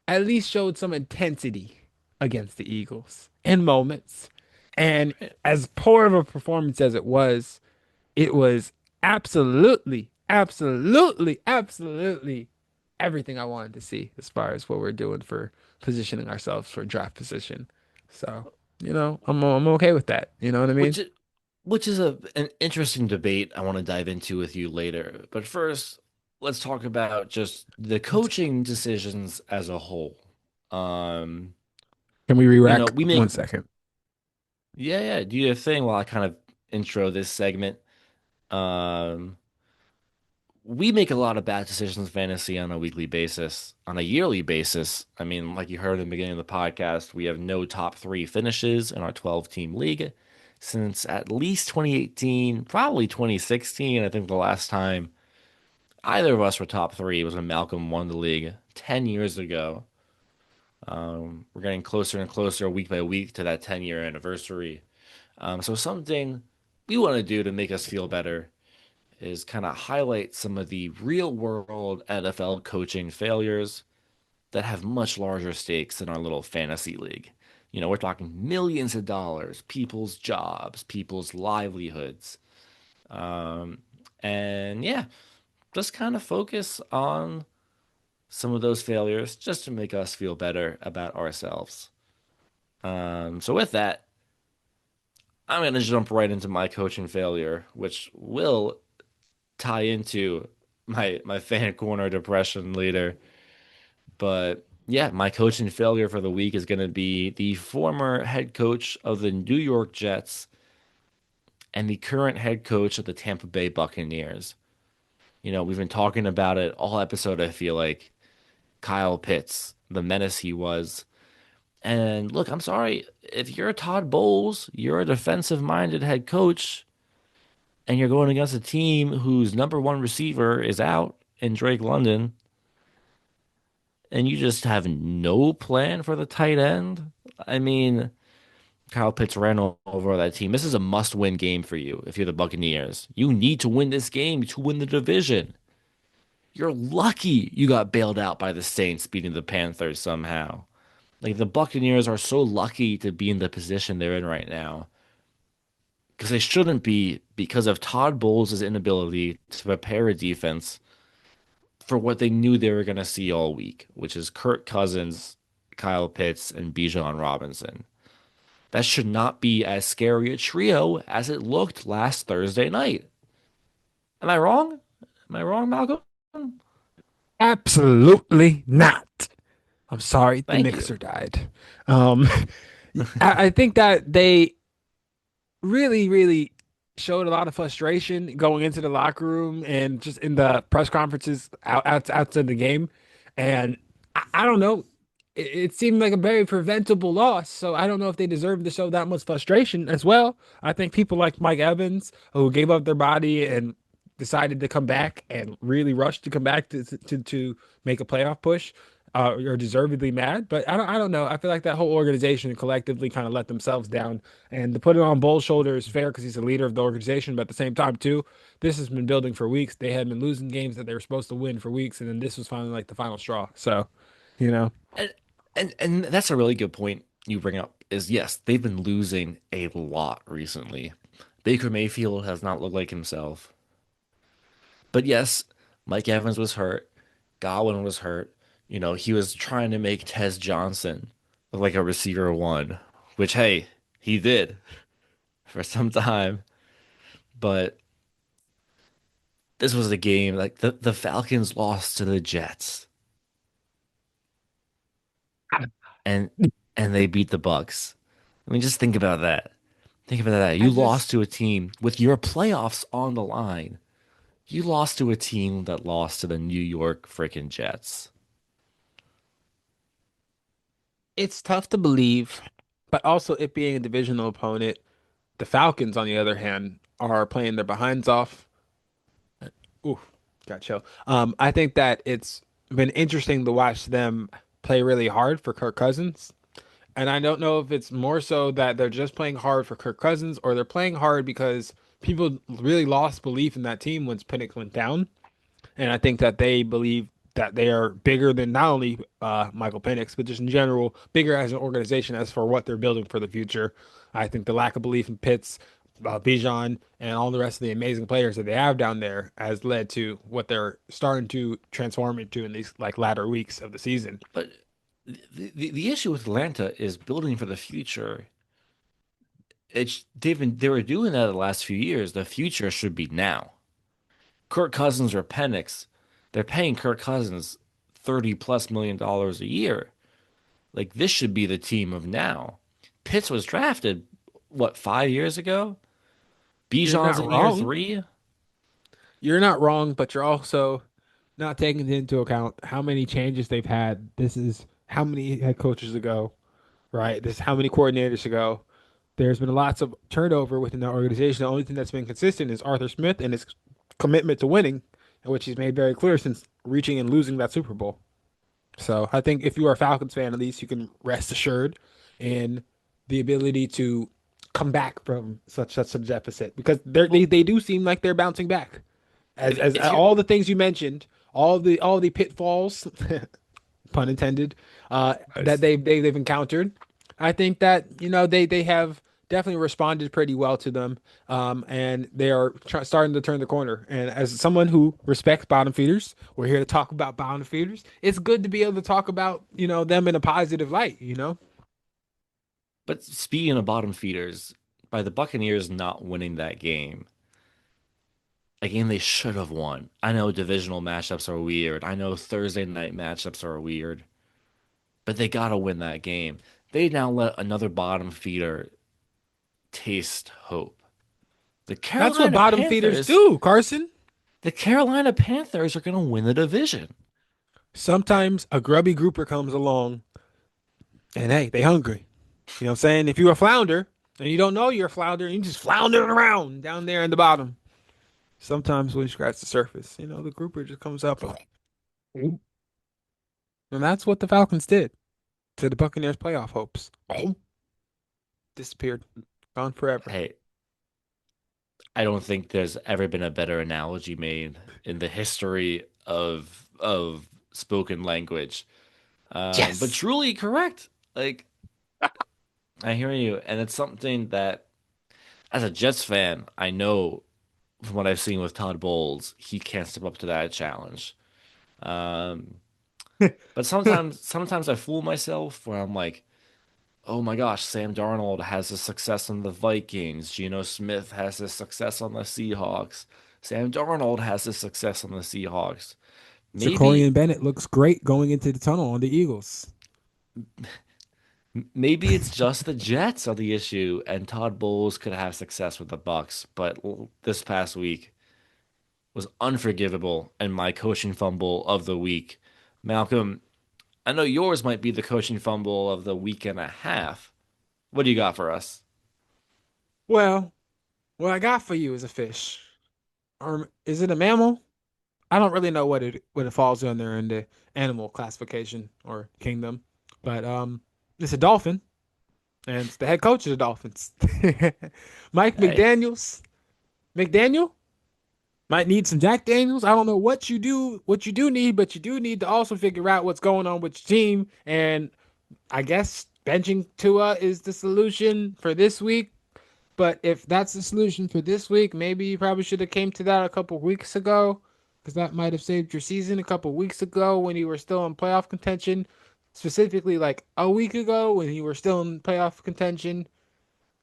at least showed some intensity against the Eagles in moments. And as poor of a performance as it was absolutely, absolutely, absolutely everything I wanted to see as far as what we're doing for positioning ourselves for draft position. So, I'm okay with that. You know what I mean? Which which is an interesting debate I want to dive into with you later. But first, let's talk about just the coaching decisions as a whole. Um, Can we re-rack we one make second? yeah, do your thing while I kind of intro this segment. Um, we make a lot of bad decisions in fantasy on a weekly basis, on a yearly basis. I mean, like you heard in the beginning of the podcast, we have no top 3 finishes in our 12-team league since at least 2018, probably 2016. I think the last time either of us were top 3 was when Malcolm won the league 10 years ago. We're getting closer and closer week by week to that 10-year anniversary. So something we want to do to make us feel better is kind of highlight some of the real world NFL coaching failures that have much larger stakes than our little fantasy league. We're talking millions of dollars, people's jobs, people's livelihoods. Um, and yeah, just kind of focus on some of those failures just to make us feel better about ourselves. So with that, I'm going to jump right into my coaching failure, which will tie into my fan corner depression later. But yeah, my coaching failure for the week is going to be the former head coach of the New York Jets and the current head coach of the Tampa Bay Buccaneers. We've been talking about it all episode, I feel like. Kyle Pitts, the menace he was. And look, I'm sorry, if you're Todd Bowles, you're a defensive minded head coach, and you're going against a team whose number one receiver is out in Drake London, and you just have no plan for the tight end. I mean, Kyle Pitts ran over that team. This is a must-win game for you if you're the Buccaneers. You need to win this game to win the division. You're lucky you got bailed out by the Saints beating the Panthers somehow. Like the Buccaneers are so lucky to be in the position they're in right now because they shouldn't be because of Todd Bowles' inability to prepare a defense for what they knew they were going to see all week, which is Kirk Cousins, Kyle Pitts, and Bijan Robinson. That should not be as scary a trio as it looked last Thursday night. Am I wrong? Am I wrong, Malcolm? Absolutely not. I'm sorry, the Thank you. mixer died. Um, I think that they really showed a lot of frustration going into the locker room and just in the press conferences outside the game. And I don't know. It seemed like a very preventable loss. So I don't know if they deserve to show that much frustration as well. I think people like Mike Evans, who gave up their body and decided to come back and really rushed to come back to make a playoff push, are deservedly mad. But I don't know. I feel like that whole organization collectively kind of let themselves down. And to put it on Bull's shoulder is fair because he's the leader of the organization. But at the same time, too, this has been building for weeks. They had been losing games that they were supposed to win for weeks, and then this was finally like the final straw. So, you know. And, and that's a really good point you bring up is yes, they've been losing a lot recently. Baker Mayfield has not looked like himself. But yes, Mike Evans was hurt. Godwin was hurt. He was trying to make Tez Johnson look like a receiver one, which, hey, he did for some time. But this was a game like the Falcons lost to the Jets and and they beat the Bucks. I mean, just think about that. Think about that. I You just lost to a team with your playoffs on the line. You lost to a team that lost to the New York freaking Jets. It's tough to believe, but also it being a divisional opponent, the Falcons, on the other hand, are playing their behinds off. Ooh, got chill. I think that it's been interesting to watch them play really hard for Kirk Cousins. And I don't know if it's more so that they're just playing hard for Kirk Cousins or they're playing hard because people really lost belief in that team once Penix went down. And I think that they believe that they are bigger than not only Michael Penix, but just in general, bigger as an organization as for what they're building for the future. I think the lack of belief in Pitts, Bijan, and all the rest of the amazing players that they have down there has led to what they're starting to transform into in these like latter weeks of the season. But the issue with Atlanta is building for the future. They were doing that the last few years. The future should be now. Kirk Cousins or Penix, they're paying Kirk Cousins 30 plus $1 million a year. Like this should be the team of now. Pitts was drafted, what, 5 years ago? You're Bijan's not in year wrong. three. You're not wrong, but you're also not taking into account how many changes they've had. This is how many head coaches ago, right? This is how many coordinators ago. There's been lots of turnover within the organization. The only thing that's been consistent is Arthur Smith and his commitment to winning, which he's made very clear since reaching and losing that Super Bowl. So I think if you are a Falcons fan, at least you can rest assured in the ability to come back from such a deficit because they do seem like they're bouncing back. As if you all the things you mentioned, all the pitfalls, pun intended, that Nice. they've encountered. I think that they have definitely responded pretty well to them, and they are starting to turn the corner. And as someone who respects bottom feeders, we're here to talk about bottom feeders. It's good to be able to talk about them in a positive light. But speaking of bottom feeders, by the Buccaneers not winning that game, a game they should have won. I know divisional matchups are weird. I know Thursday night matchups are weird, but they gotta win that game. They now let another bottom feeder taste hope. The That's what Carolina bottom feeders Panthers, do, Carson. the Carolina Panthers are gonna win the division. Sometimes a grubby grouper comes along, and hey, they hungry. You know what I'm saying? If you're a flounder and you don't know you're a flounder, and you just floundering around down there in the bottom. Sometimes when you scratch the surface, the grouper just comes up. And that's what the Falcons did to the Buccaneers playoff hopes. Disappeared. Gone forever. Hey, I don't think there's ever been a better analogy made in the history of spoken language. But Yes. truly correct. Like I hear you, and it's something that, as a Jets fan, I know from what I've seen with Todd Bowles, he can't step up to that challenge. Um, but sometimes I fool myself where I'm like, oh my gosh, Sam Darnold has a success on the Vikings. Geno Smith has a success on the Seahawks. Sam Darnold has a success on the Seahawks. Maybe Jacorian Bennett looks great going into the tunnel on the Eagles. maybe it's just the Jets are the issue, and Todd Bowles could have success with the Bucks. But this past week was unforgivable and my coaching fumble of the week. Malcolm, I know yours might be the coaching fumble of the week and a half. What do you got for us? Well, what I got for you is a fish. Or is it a mammal? I don't really know what it falls under in the animal classification or kingdom, but it's a dolphin, and it's the head coach of the Dolphins, Mike Hey, McDaniel might need some Jack Daniels. I don't know what you do need, but you do need to also figure out what's going on with your team, and I guess benching Tua is the solution for this week. But if that's the solution for this week, maybe you probably should have came to that a couple weeks ago, because that might have saved your season a couple weeks ago when you were still in playoff contention. Specifically, like a week ago when you were still in playoff contention.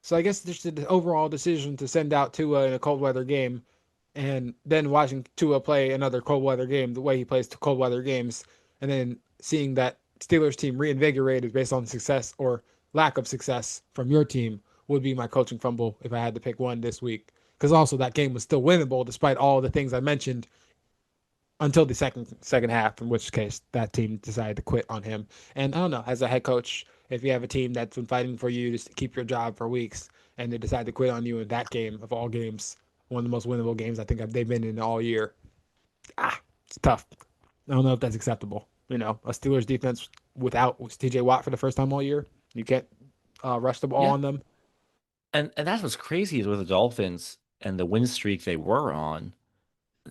So I guess just the overall decision to send out Tua in a cold weather game, and then watching Tua play another cold weather game the way he plays to cold weather games, and then seeing that Steelers team reinvigorated based on success or lack of success from your team would be my coaching fumble if I had to pick one this week. Because also that game was still winnable despite all the things I mentioned until the second half, in which case that team decided to quit on him. And I don't know, as a head coach, if you have a team that's been fighting for you to keep your job for weeks and they decide to quit on you in that game of all games, one of the most winnable games I think they've been in all year. It's tough. I don't know if that's acceptable. A Steelers defense without TJ Watt for the first time all year, you can't rush the ball yeah, on them. and that's what's crazy is with the Dolphins and the win streak they were on,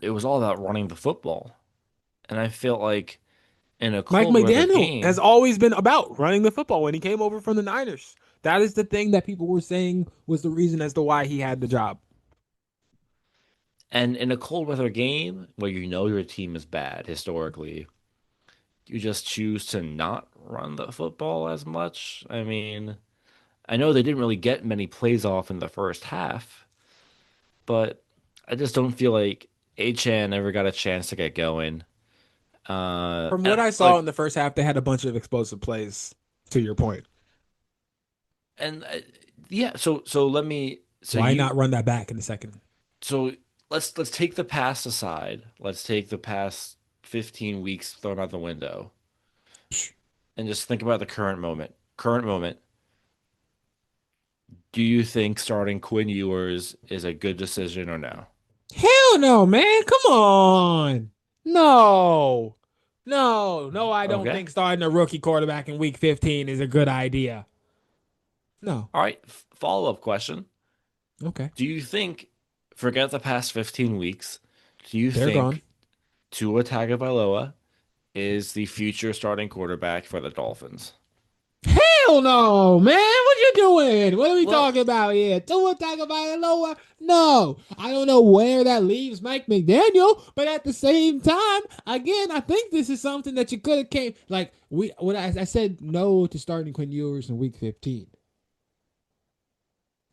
it was all about running the football. And I feel like in a Mike cold weather McDaniel has game, always been about running the football when he came over from the Niners. That is the thing that people were saying was the reason as to why he had the job. and in a cold weather game where you know your team is bad historically, you just choose to not run the football as much. I mean, I know they didn't really get many plays off in the first half, but I just don't feel like Achan ever got a chance to get going. From what And I saw like, in the first half, they had a bunch of explosive plays. To your point, and yeah. So let me. So why not you. run that back in the second? So let's take the past aside. Let's take the past 15 weeks thrown out the window, and just think about the current moment. Current moment. Do you think starting Quinn Ewers is a good decision or no? Hell no, man. Come on. No. No. No, I don't Okay. think starting a rookie quarterback in week 15 is a good idea. No. All right. follow-up question. Okay, Do you think, forget the past 15 weeks, do you they're gone. think Tua Tagovailoa is the future starting quarterback for the Dolphins? Hell no, man. What you doing? What are we Well, talking about here? Tua Tagovailoa? No, I don't know where that leaves Mike McDaniel, but at the same time, again, I think this is something that you could have came like we. When I said no to starting Quinn Ewers in Week 15,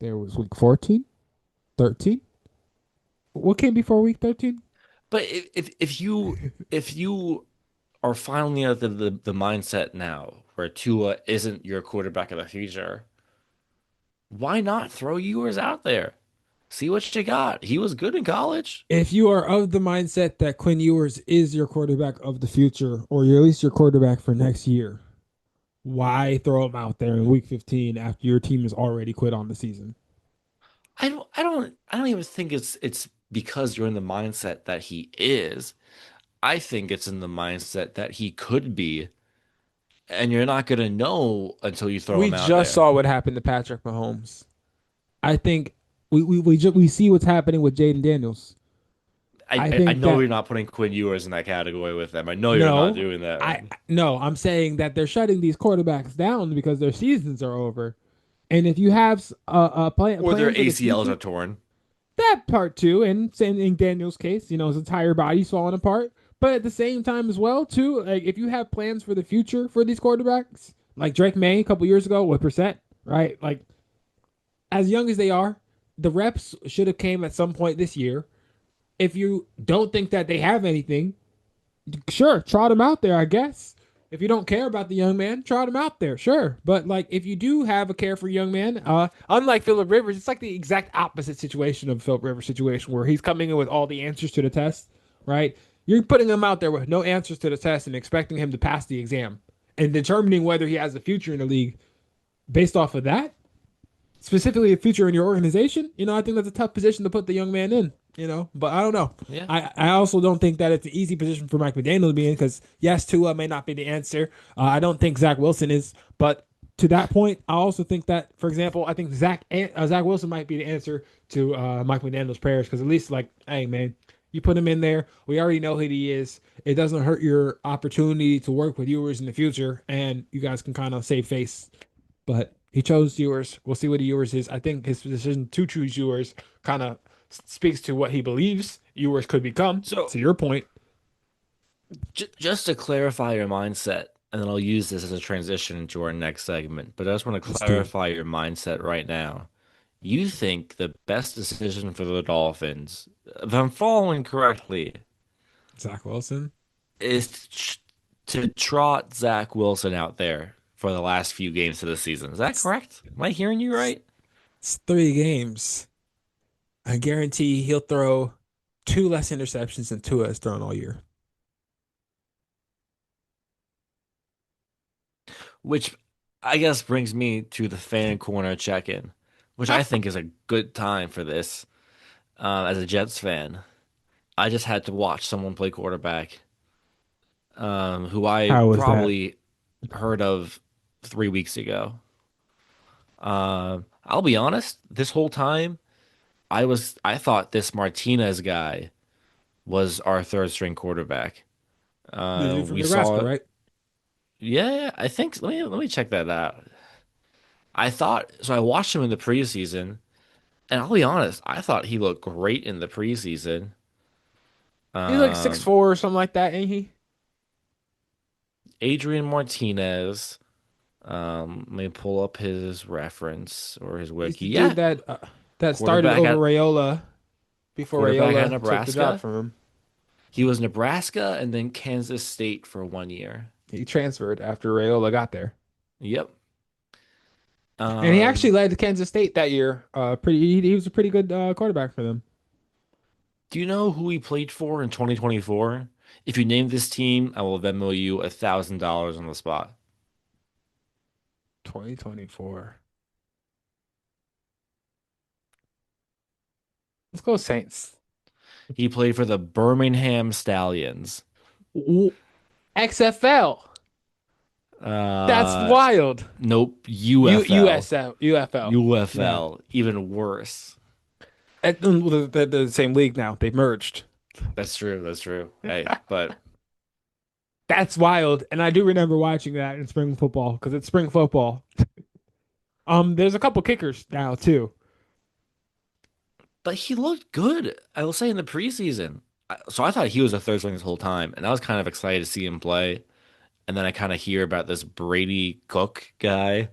there was Week 14, 13. What came before Week 13? but if you are finally at the mindset now where Tua isn't your quarterback of the future, why not throw Ewers out there? See what you got. He was good in college. If you are of the mindset that Quinn Ewers is your quarterback of the future, or you're at least your quarterback for next year, why throw him out there in week 15 after your team has already quit on the season? I don't even think it's because you're in the mindset that he is. I think it's in the mindset that he could be, and you're not gonna know until you throw We him out just there. saw what happened to Patrick Mahomes. I think we see what's happening with Jaden Daniels. I, I I I think know that you're not putting Quinn Ewers in that category with them. I know you're not no, doing that, I man. no, I'm saying that they're shutting these quarterbacks down because their seasons are over. And if you have Or their plan for the ACLs future, are torn. that part too, and in Daniel's case, his entire body's falling apart. But at the same time as well, too, like if you have plans for the future for these quarterbacks, like Drake May a couple years ago with Brissett, right? Like as young as they are, the reps should have came at some point this year. If you don't think that they have anything, sure, trot him out there, I guess. If you don't care about the young man, trot him out there, sure. But like, if you do have a care for young man, unlike Philip Rivers, it's like the exact opposite situation of Philip Rivers' situation, where he's coming in with all the answers to the test, right? You're putting him out there with no answers to the test and expecting him to pass the exam and determining whether he has a future in the league based off of that, specifically a future in your organization. I think that's a tough position to put the young man in. But I don't know. Yeah. I also don't think that it's an easy position for Mike McDaniel to be in because yes, Tua may not be the answer. I don't think Zach Wilson is, but to that point, I also think that, for example, I think Zach Wilson might be the answer to Mike McDaniel's prayers because at least like, hey man, you put him in there. We already know who he is. It doesn't hurt your opportunity to work with viewers in the future, and you guys can kind of save face, but he chose Ewers. We'll see what Ewers is. I think his decision to choose Ewers kind of speaks to what he believes Ewers could become. So To your point, just to clarify your mindset, and then I'll use this as a transition into our next segment. But I just want to let's do it. clarify your mindset right now. You think the best decision for the Dolphins, if I'm following correctly, Zach Wilson. is to trot Zach Wilson out there for the last few games of the season. Is that It's, correct? Am I hearing you right? it's 3 games. I guarantee he'll throw two less interceptions than Tua has thrown all year. Which I guess brings me to the fan corner check-in, which I think is a good time for this. As a Jets fan, I just had to watch someone play quarterback, who I How was that? probably heard of 3 weeks ago. I'll be honest, this whole time I thought this Martinez guy was our third string quarterback. The dude from We Nebraska, saw, right? yeah, I think let me check that out. I thought so. I watched him in the preseason, and I'll be honest, I thought he looked great in the preseason. He's like 6'4" or something like that, ain't he? Adrian Martinez. Let me pull up his reference or his He's wiki. the Yeah, dude that started quarterback over at Rayola before quarterback at Rayola took the job Nebraska. from him. He was Nebraska and then Kansas State for 1 year. He transferred after Rayola got there. Yep. And he actually Um, led Kansas State that year. He was a pretty good quarterback for them. do you know who he played for in 2024? If you name this team, I will Venmo you $1,000 on the spot. 2024. Let's go Saints. He played for the Birmingham Stallions. XFL. That's Uh, wild. nope. UFL. UFL. Yeah. UFL. Even worse. The same league now. They merged. That's true. That's true. Hey, but That's wild. And I do remember watching that in spring football because it's spring football. There's a couple kickers now too. he looked good. I will say in the preseason. So I thought he was a third string this whole time, and I was kind of excited to see him play. And then I kind of hear about this Brady Cook guy,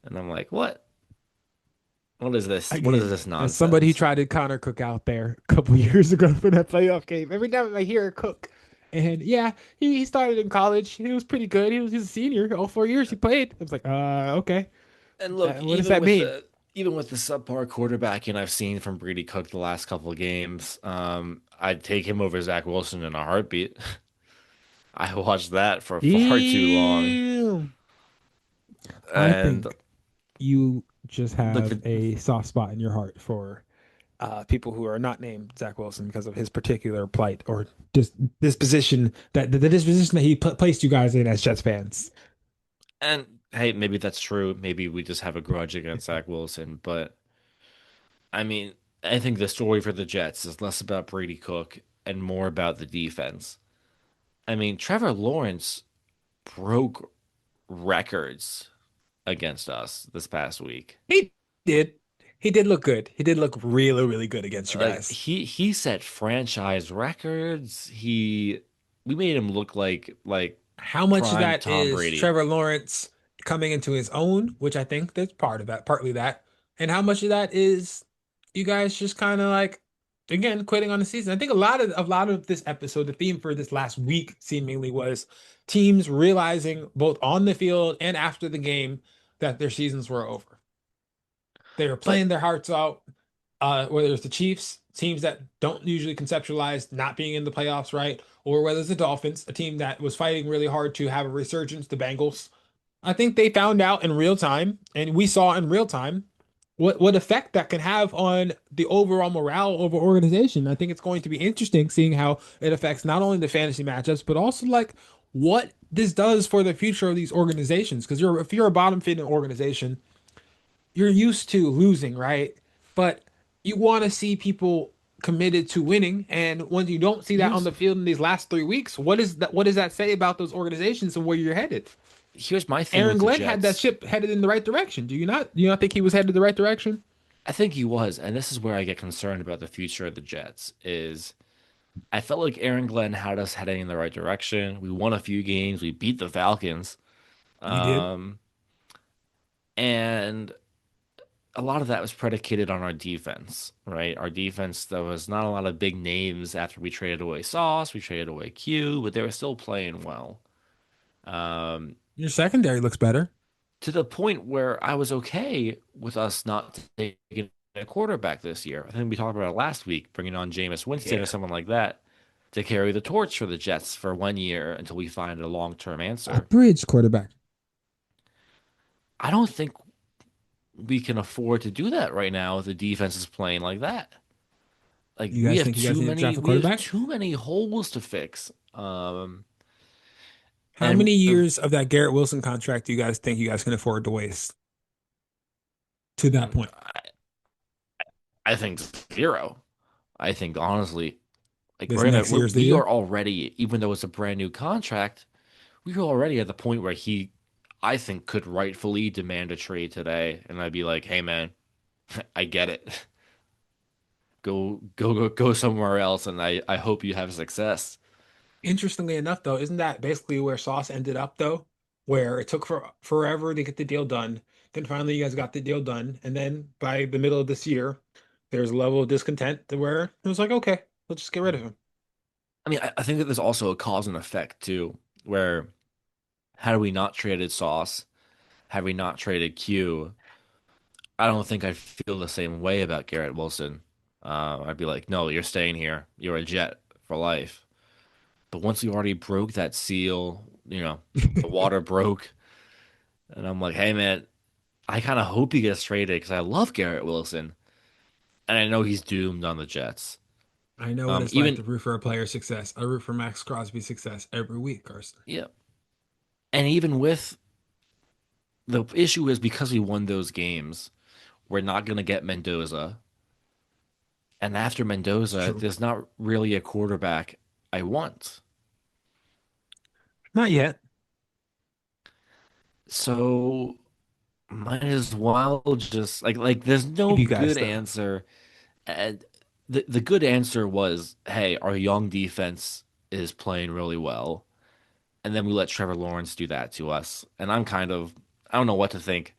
and I'm like, what? What is this? What is Again, this as somebody who nonsense? tried to counter Cook out there a couple years ago for that playoff game, every time I hear Cook, and yeah, he started in college. He was pretty good. He was a senior. All 4 years he played. I was like, okay. And look, What does that mean? even with the subpar quarterbacking I've seen from Brady Cook the last couple of games, I'd take him over Zach Wilson in a heartbeat. I watched that for far too long, Damn. I and think you just look, have a soft spot in your heart for people who are not named Zach Wilson because of his particular plight or just disposition the disposition that he placed you guys in as Jets fans. and hey, maybe that's true. Maybe we just have a grudge against Zach Wilson, but I mean, I think the story for the Jets is less about Brady Cook and more about the defense. I mean, Trevor Lawrence broke records against us this past week. He did. He did look good. He did look really, really good against you Like guys. he set franchise records. We made him look like How much of prime that Tom is Brady. Trevor Lawrence coming into his own, which I think that's part of that, partly that, and how much of that is you guys just kind of like again quitting on the season? I think a lot of this episode, the theme for this last week seemingly was teams realizing both on the field and after the game that their seasons were over. They were But playing their hearts out, whether it's the Chiefs, teams that don't usually conceptualize not being in the playoffs, right? Or whether it's the Dolphins, a team that was fighting really hard to have a resurgence, the Bengals. I think they found out in real time, and we saw in real time what effect that can have on the overall morale of an organization. I think it's going to be interesting seeing how it affects not only the fantasy matchups, but also like what this does for the future of these organizations. Because if you're a bottom feeding organization, you're used to losing, right? But you want to see people committed to winning. And when you don't see that on here's the field in these last 3 weeks, what does that say about those organizations and where you're headed? here's my thing Aaron with the Glenn had that Jets. ship headed in the right direction. Do you not think he was headed the right direction? I think he was, and this is where I get concerned about the future of the Jets, is I felt like Aaron Glenn had us heading in the right direction. We won a few games, we beat the Falcons. You did. Um, and a lot of that was predicated on our defense, right? Our defense, there was not a lot of big names after we traded away Sauce, we traded away Q, but they were still playing well. Um, Your secondary looks better. to the point where I was okay with us not taking a quarterback this year. I think we talked about it last week, bringing on Jameis Winston or Yeah. someone like that to carry the torch for the Jets for 1 year until we find a long-term A answer. bridge quarterback. I don't think we can afford to do that right now if the defense is playing like that. Like You guys think you guys need to draft a we have quarterback? too many holes to fix. How And many years of that Garrett Wilson contract do you guys think you guys can afford to waste to that point? I think zero. I think honestly, like This next year's the we year? are already, even though it's a brand new contract, we were already at the point where I think, could rightfully demand a trade today, and I'd be like, hey man, I get it. Go somewhere else, and I hope you have success. Interestingly enough, though, isn't that basically where Sauce ended up, though? Where it took forever to get the deal done. Then finally, you guys got the deal done. And then by the middle of this year, there's a level of discontent to where it was like, okay, let's just get rid of him. I mean, I think that there's also a cause and effect too, where had we not traded Sauce, had we not traded Q, I don't think I'd feel the same way about Garrett Wilson. I'd be like, no, you're staying here. You're a Jet for life. But once we already broke that seal, the water broke, and I'm like, hey man, I kind of hope he gets traded because I love Garrett Wilson, and I know he's doomed on the Jets. I know what it's like Even to root for a player's success. I root for Max Crosby's success every week, Carson. yeah, And even with the issue is because we won those games, we're not going to get Mendoza. And after It's Mendoza, true. there's not really a quarterback I want. Not yet. So might as well just like there's no Give you guys good though. answer. And the good answer was, hey, our young defense is playing really well. And then we let Trevor Lawrence do that to us. And I don't know what to think.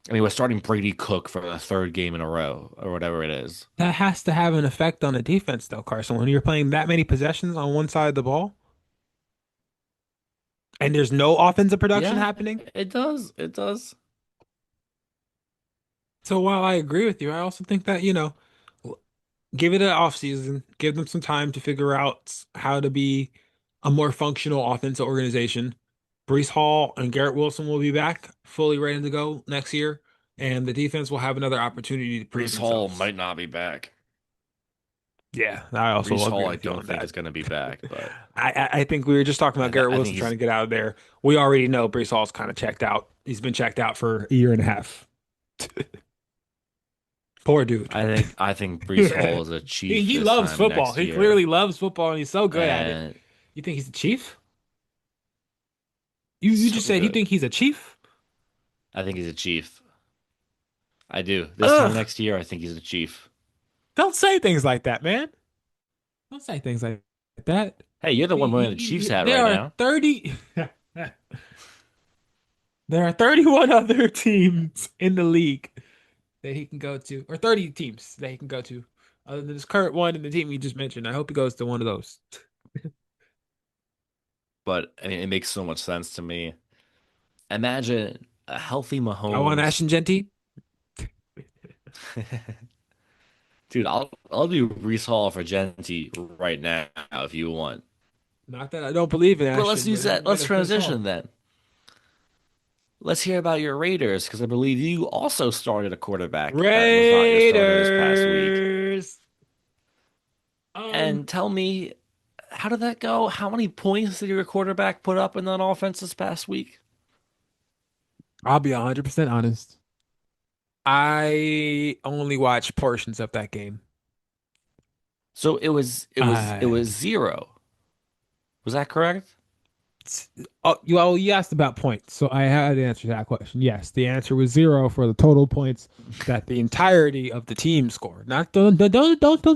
I mean, we're starting Brady Cook for the third game in a row or whatever it is. That has to have an effect on the defense though, Carson. When you're playing that many possessions on one side of the ball and there's no offensive production Yeah, happening. it does. It does. So while I agree with you, I also think that, give it an off season, give them some time to figure out how to be a more functional offensive organization. Brees Hall and Garrett Wilson will be back fully ready to go next year, and the defense will have another opportunity to prove Brees Hall themselves. might not be back. Yeah, I also Brees agree Hall, I with you don't on think that. is going to be back, but I think we were just talking about Garrett I think Wilson trying he's. to get out of there. We already know Brees Hall's kind of checked out. He's been checked out for a year and a half. Poor dude. I think Brees he Hall is a Chief he this loves time football. next He year, clearly loves football, and he's so good at it. and You think he's a chief? You so just said you good. think he's a chief? I think he's a Chief. I do. This time Ugh! next year, I think he's a Chief. Don't say things like that, man. Don't say things like that. Hey, you're the one wearing the Chiefs hat There right are now. 30. There are 31 other teams in the league that he can go to, or 30 teams that he can go to, other than his current one and the team you just mentioned. I hope he goes to one of those. But I mean, it makes so much sense to me. Imagine a healthy I want Mahomes. Ashton Genty. Dude, I'll do Brees Hall for Genty right now if you want. Not that I don't believe in But let's Ashton, use but that. what Let's if Brees transition Hall? then. Let's hear about your Raiders because I believe you also started a quarterback that was not your starter this past week. Raiders. Um, And tell me, how did that go? How many points did your quarterback put up in that offense this past week? I'll be 100% honest. I only watched portions of that game. So it was I 0. Was that correct? you asked about points, so I had to answer that question. Yes, the answer was zero for the total points that the entirety of the team scored. Not don't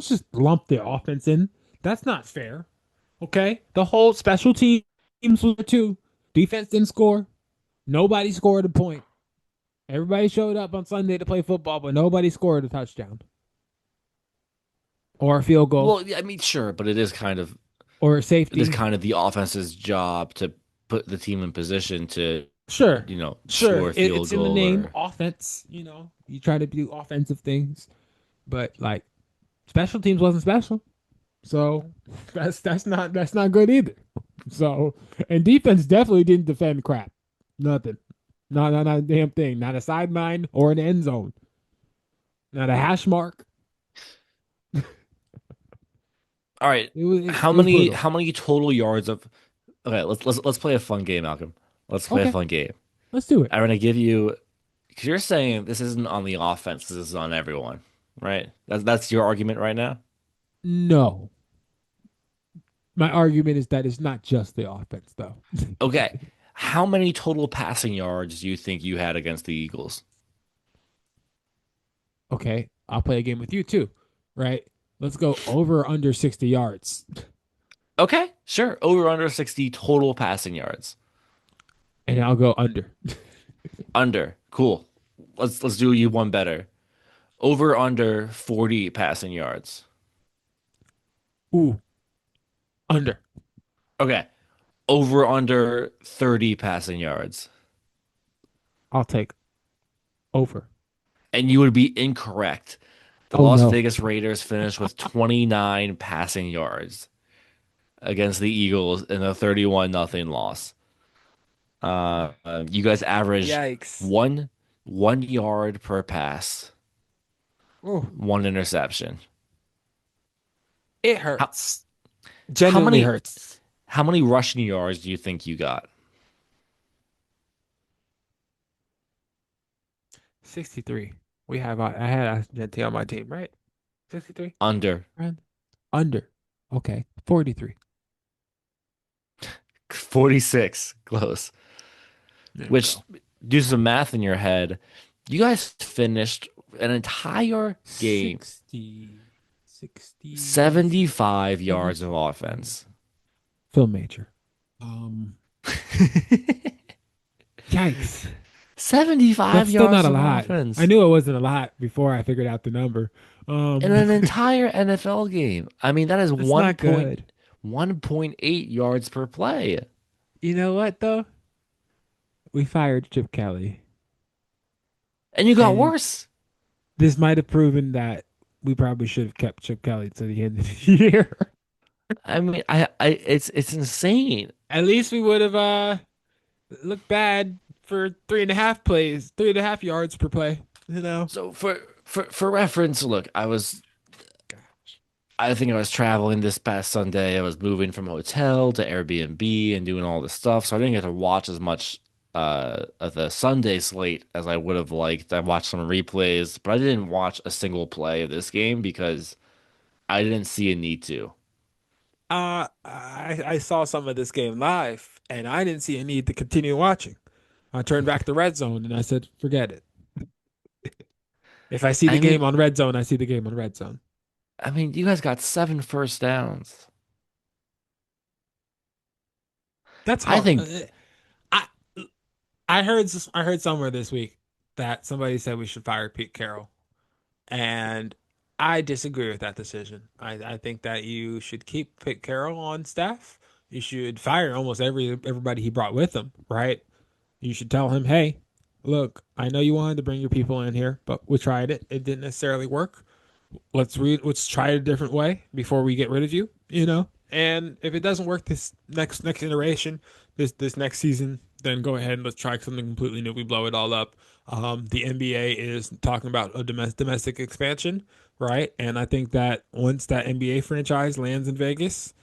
just lump the offense in. That's not fair. Okay, the whole special teams were too. Defense didn't score. Nobody scored a point. Everybody showed up on Sunday to play football, but nobody scored a touchdown or a field goal Well, yeah, I mean, sure, but or a it is safety. kind of the offense's job to put the team in position to, Sure, sure. score a field It's in the goal name or offense. You try to do offensive things, but like special teams wasn't special, so that's not good either. So and defense definitely didn't defend crap, nothing, not a damn thing, not a sideline or an end zone, not a hash mark. All right. It was brutal. How many total yards of Okay, let's play a fun game, Malcolm. Let's play a Okay, fun game. let's do it. I'm gonna give you because you're saying this isn't on the offense, this is on everyone, right? That's your argument right now. No, my argument is that it's not just the offense though. Okay. How many total passing yards do you think you had against the Eagles? Okay, I'll play a game with you too, right? Let's go over or under 60 yards. Okay, sure. Over under 60 total passing yards. And I'll go under. Under. Cool. Let's do you one better. Over under 40 passing yards. Ooh, under. Okay. Over under 30 passing yards. I'll take over. And you would be incorrect. The Oh Las no. Vegas Raiders finished with 29 passing yards against the Eagles in a 31 nothing loss. You guys averaged Yikes. one yard per pass, Oh, one interception. it How hurts. how Genuinely many hurts. how many rushing yards do you think you got? 63. I had Argentina on my team, right? 63? Under. Right? Under. Okay. 43. 46. Close. There we Which, go. do some math in your head. You guys finished an entire game 60, 60, 75 yards of 75. offense. Film major. Um, Yikes. 75 That's still not yards a of lot. I offense knew it wasn't a lot before I figured out the number. in Um, an entire NFL game. I mean, that is that's not good. 1.8 yards per play. You know what though? We fired Chip Kelly, And you got and worse. this might have proven that we probably should have kept Chip Kelly to the end of the year. I mean, it's insane. At least we would have looked bad for 3.5 plays, 3.5 yards per play. You know. So for reference, look, I think I was traveling this past Sunday. I was moving from hotel to Airbnb and doing all this stuff, so I didn't get to watch as much of the Sunday slate as I would have liked. I watched some replays, but I didn't watch a single play of this game because I didn't see a need to. I saw some of this game live, and I didn't see a need to continue watching. I turned back to Red Zone, and I said, "Forget it. If I see the I game mean, on Red Zone, I see the game on Red Zone." I mean, you guys got 7 first downs. That's I hard. think, I I heard somewhere this week that somebody said we should fire Pete Carroll, and I disagree with that decision. I think that you should keep Pete Carroll on staff. You should fire almost everybody he brought with him, right? You should tell him, hey, look, I know you wanted to bring your people in here, but we tried it. It didn't necessarily work. Let's try it a different way before we get rid of you, you know? And if it doesn't work this next iteration, this next season, then go ahead and let's try something completely new. We blow it all up. The NBA is talking about a domestic expansion, right? And I think that once that NBA franchise lands in Vegas,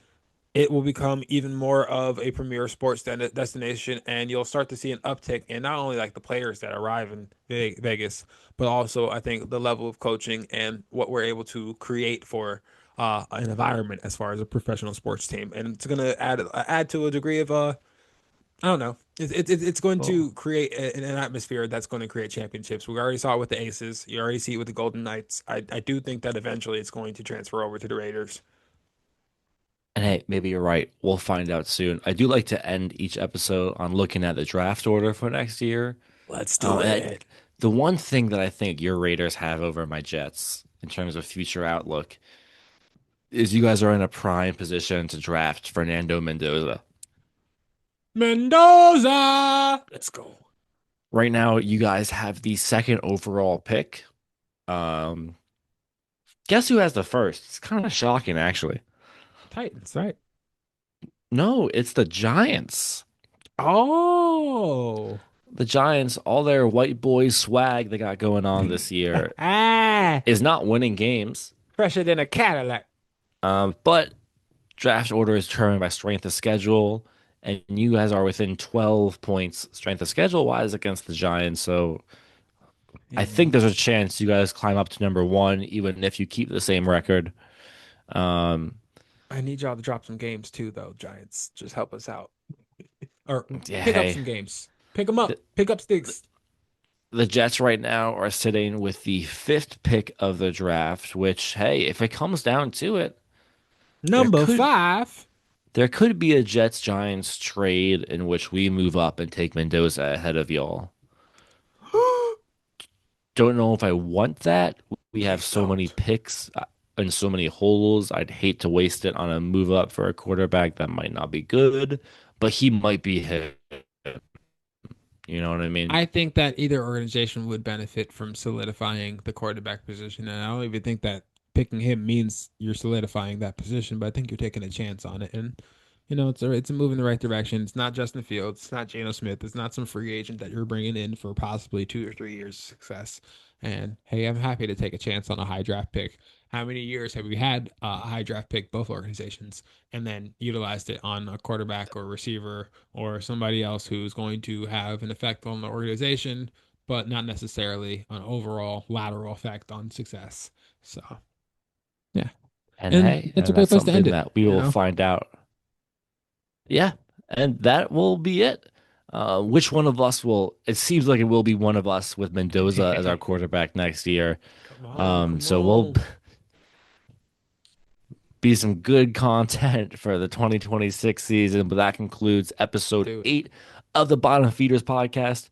it will become even more of a premier sports destination, and you'll start to see an uptick in not only like the players that arrive in Vegas, but also I think the level of coaching and what we're able to create for an environment as far as a professional sports team, and it's going to add to a degree of I don't know. It's going well, to create an atmosphere that's going to create championships. We already saw it with the Aces. You already see it with the Golden Knights. I do think that eventually it's going to transfer over to the Raiders. and hey, maybe you're right. We'll find out soon. I do like to end each episode on looking at the draft order for next year. Let's do And it. the one thing that I think your Raiders have over my Jets in terms of future outlook is you guys are in a prime position to draft Fernando Mendoza. Mendoza. Let's go. Right now, you guys have the second overall pick. Um, guess who has the first? It's kind of shocking, actually. Titans, right? No, it's the Giants. Oh. The Giants, all their white boys swag they got going on this year Ah, is not winning games. fresher than a Cadillac. But draft order is determined by strength of schedule, and you guys are within 12 points strength of schedule wise against the Giants. So I think And there's a chance you guys climb up to number one, even if you keep the same record. Um, I need y'all to drop some games too, though, Giants. Just help us out. Or yeah, pick up hey, some games. Pick them up. the, Pick up sticks. the Jets right now are sitting with the fifth pick of the draft, which, hey, if it comes down to it, there Number could 5. there could be a Jets Giants trade in which we move up and take Mendoza ahead of y'all. Don't know if I want that. We have Please so many don't. picks and so many holes. I'd hate to waste it on a move up for a quarterback that might not be good, but he might be hit. You know what I mean? I think that either organization would benefit from solidifying the quarterback position. And I don't even think that picking him means you're solidifying that position, but I think you're taking a chance on it. And, it's a move in the right direction. It's not Justin Fields. It's not Geno Smith. It's not some free agent that you're bringing in for possibly 2 or 3 years of success. And hey, I'm happy to take a chance on a high draft pick. How many years have we had a high draft pick, both organizations, and then utilized it on a quarterback or receiver or somebody else who's going to have an effect on the organization? but not necessarily an overall lateral effect on success. So yeah, And and hey, that's a and great that's place to end something it. that we You will know, find out. Yeah, and that will be it. Which one of us will? It seems like it will be one of us with Mendoza as our quarterback next year. come on, come So we'll on, be some good content for the 2026 season. But that concludes episode do it. 8 of the Bottom Feeders podcast.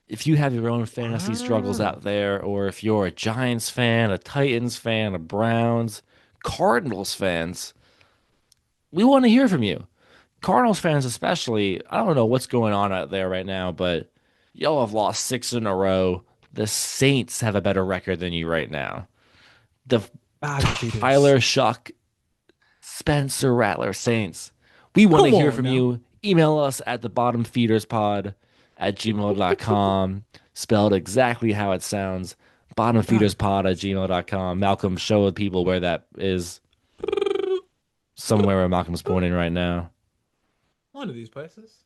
If you have your own fantasy struggles Wow. out there, or if you're a Giants fan, a Titans fan, a Browns, Cardinals fans, we want to hear from you. Cardinals fans, especially, I don't know what's going on out there right now, but y'all have lost 6 in a row. The Saints have a better record than you right now. The Bottom feeders. Tyler Shuck, Spencer Rattler Saints. We want to Come hear on from now. you. Email us at thebottomfeederspod@gmail.com. Spelled exactly how it sounds. Bottom feeders. Bottomfeederspod@gmail.com. Malcolm, show the people where that is. Somewhere where Malcolm's pointing right now. One of these places.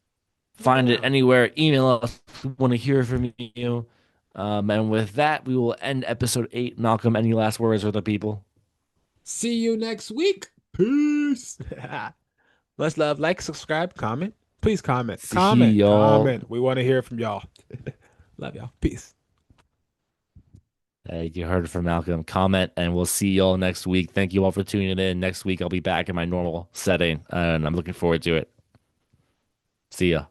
Look Find it around. anywhere. Email us. We want to hear from you. And with that, we will end episode 8. Malcolm, any last words for the people? See you next week. Peace. Let's love, like, subscribe, comment. Please comment, See comment, y'all. comment. We want to hear from y'all. Love y'all. Peace. You heard it from Malcolm. Comment, and we'll see y'all next week. Thank you all for tuning in. Next week, I'll be back in my normal setting, and I'm looking forward to it. See ya.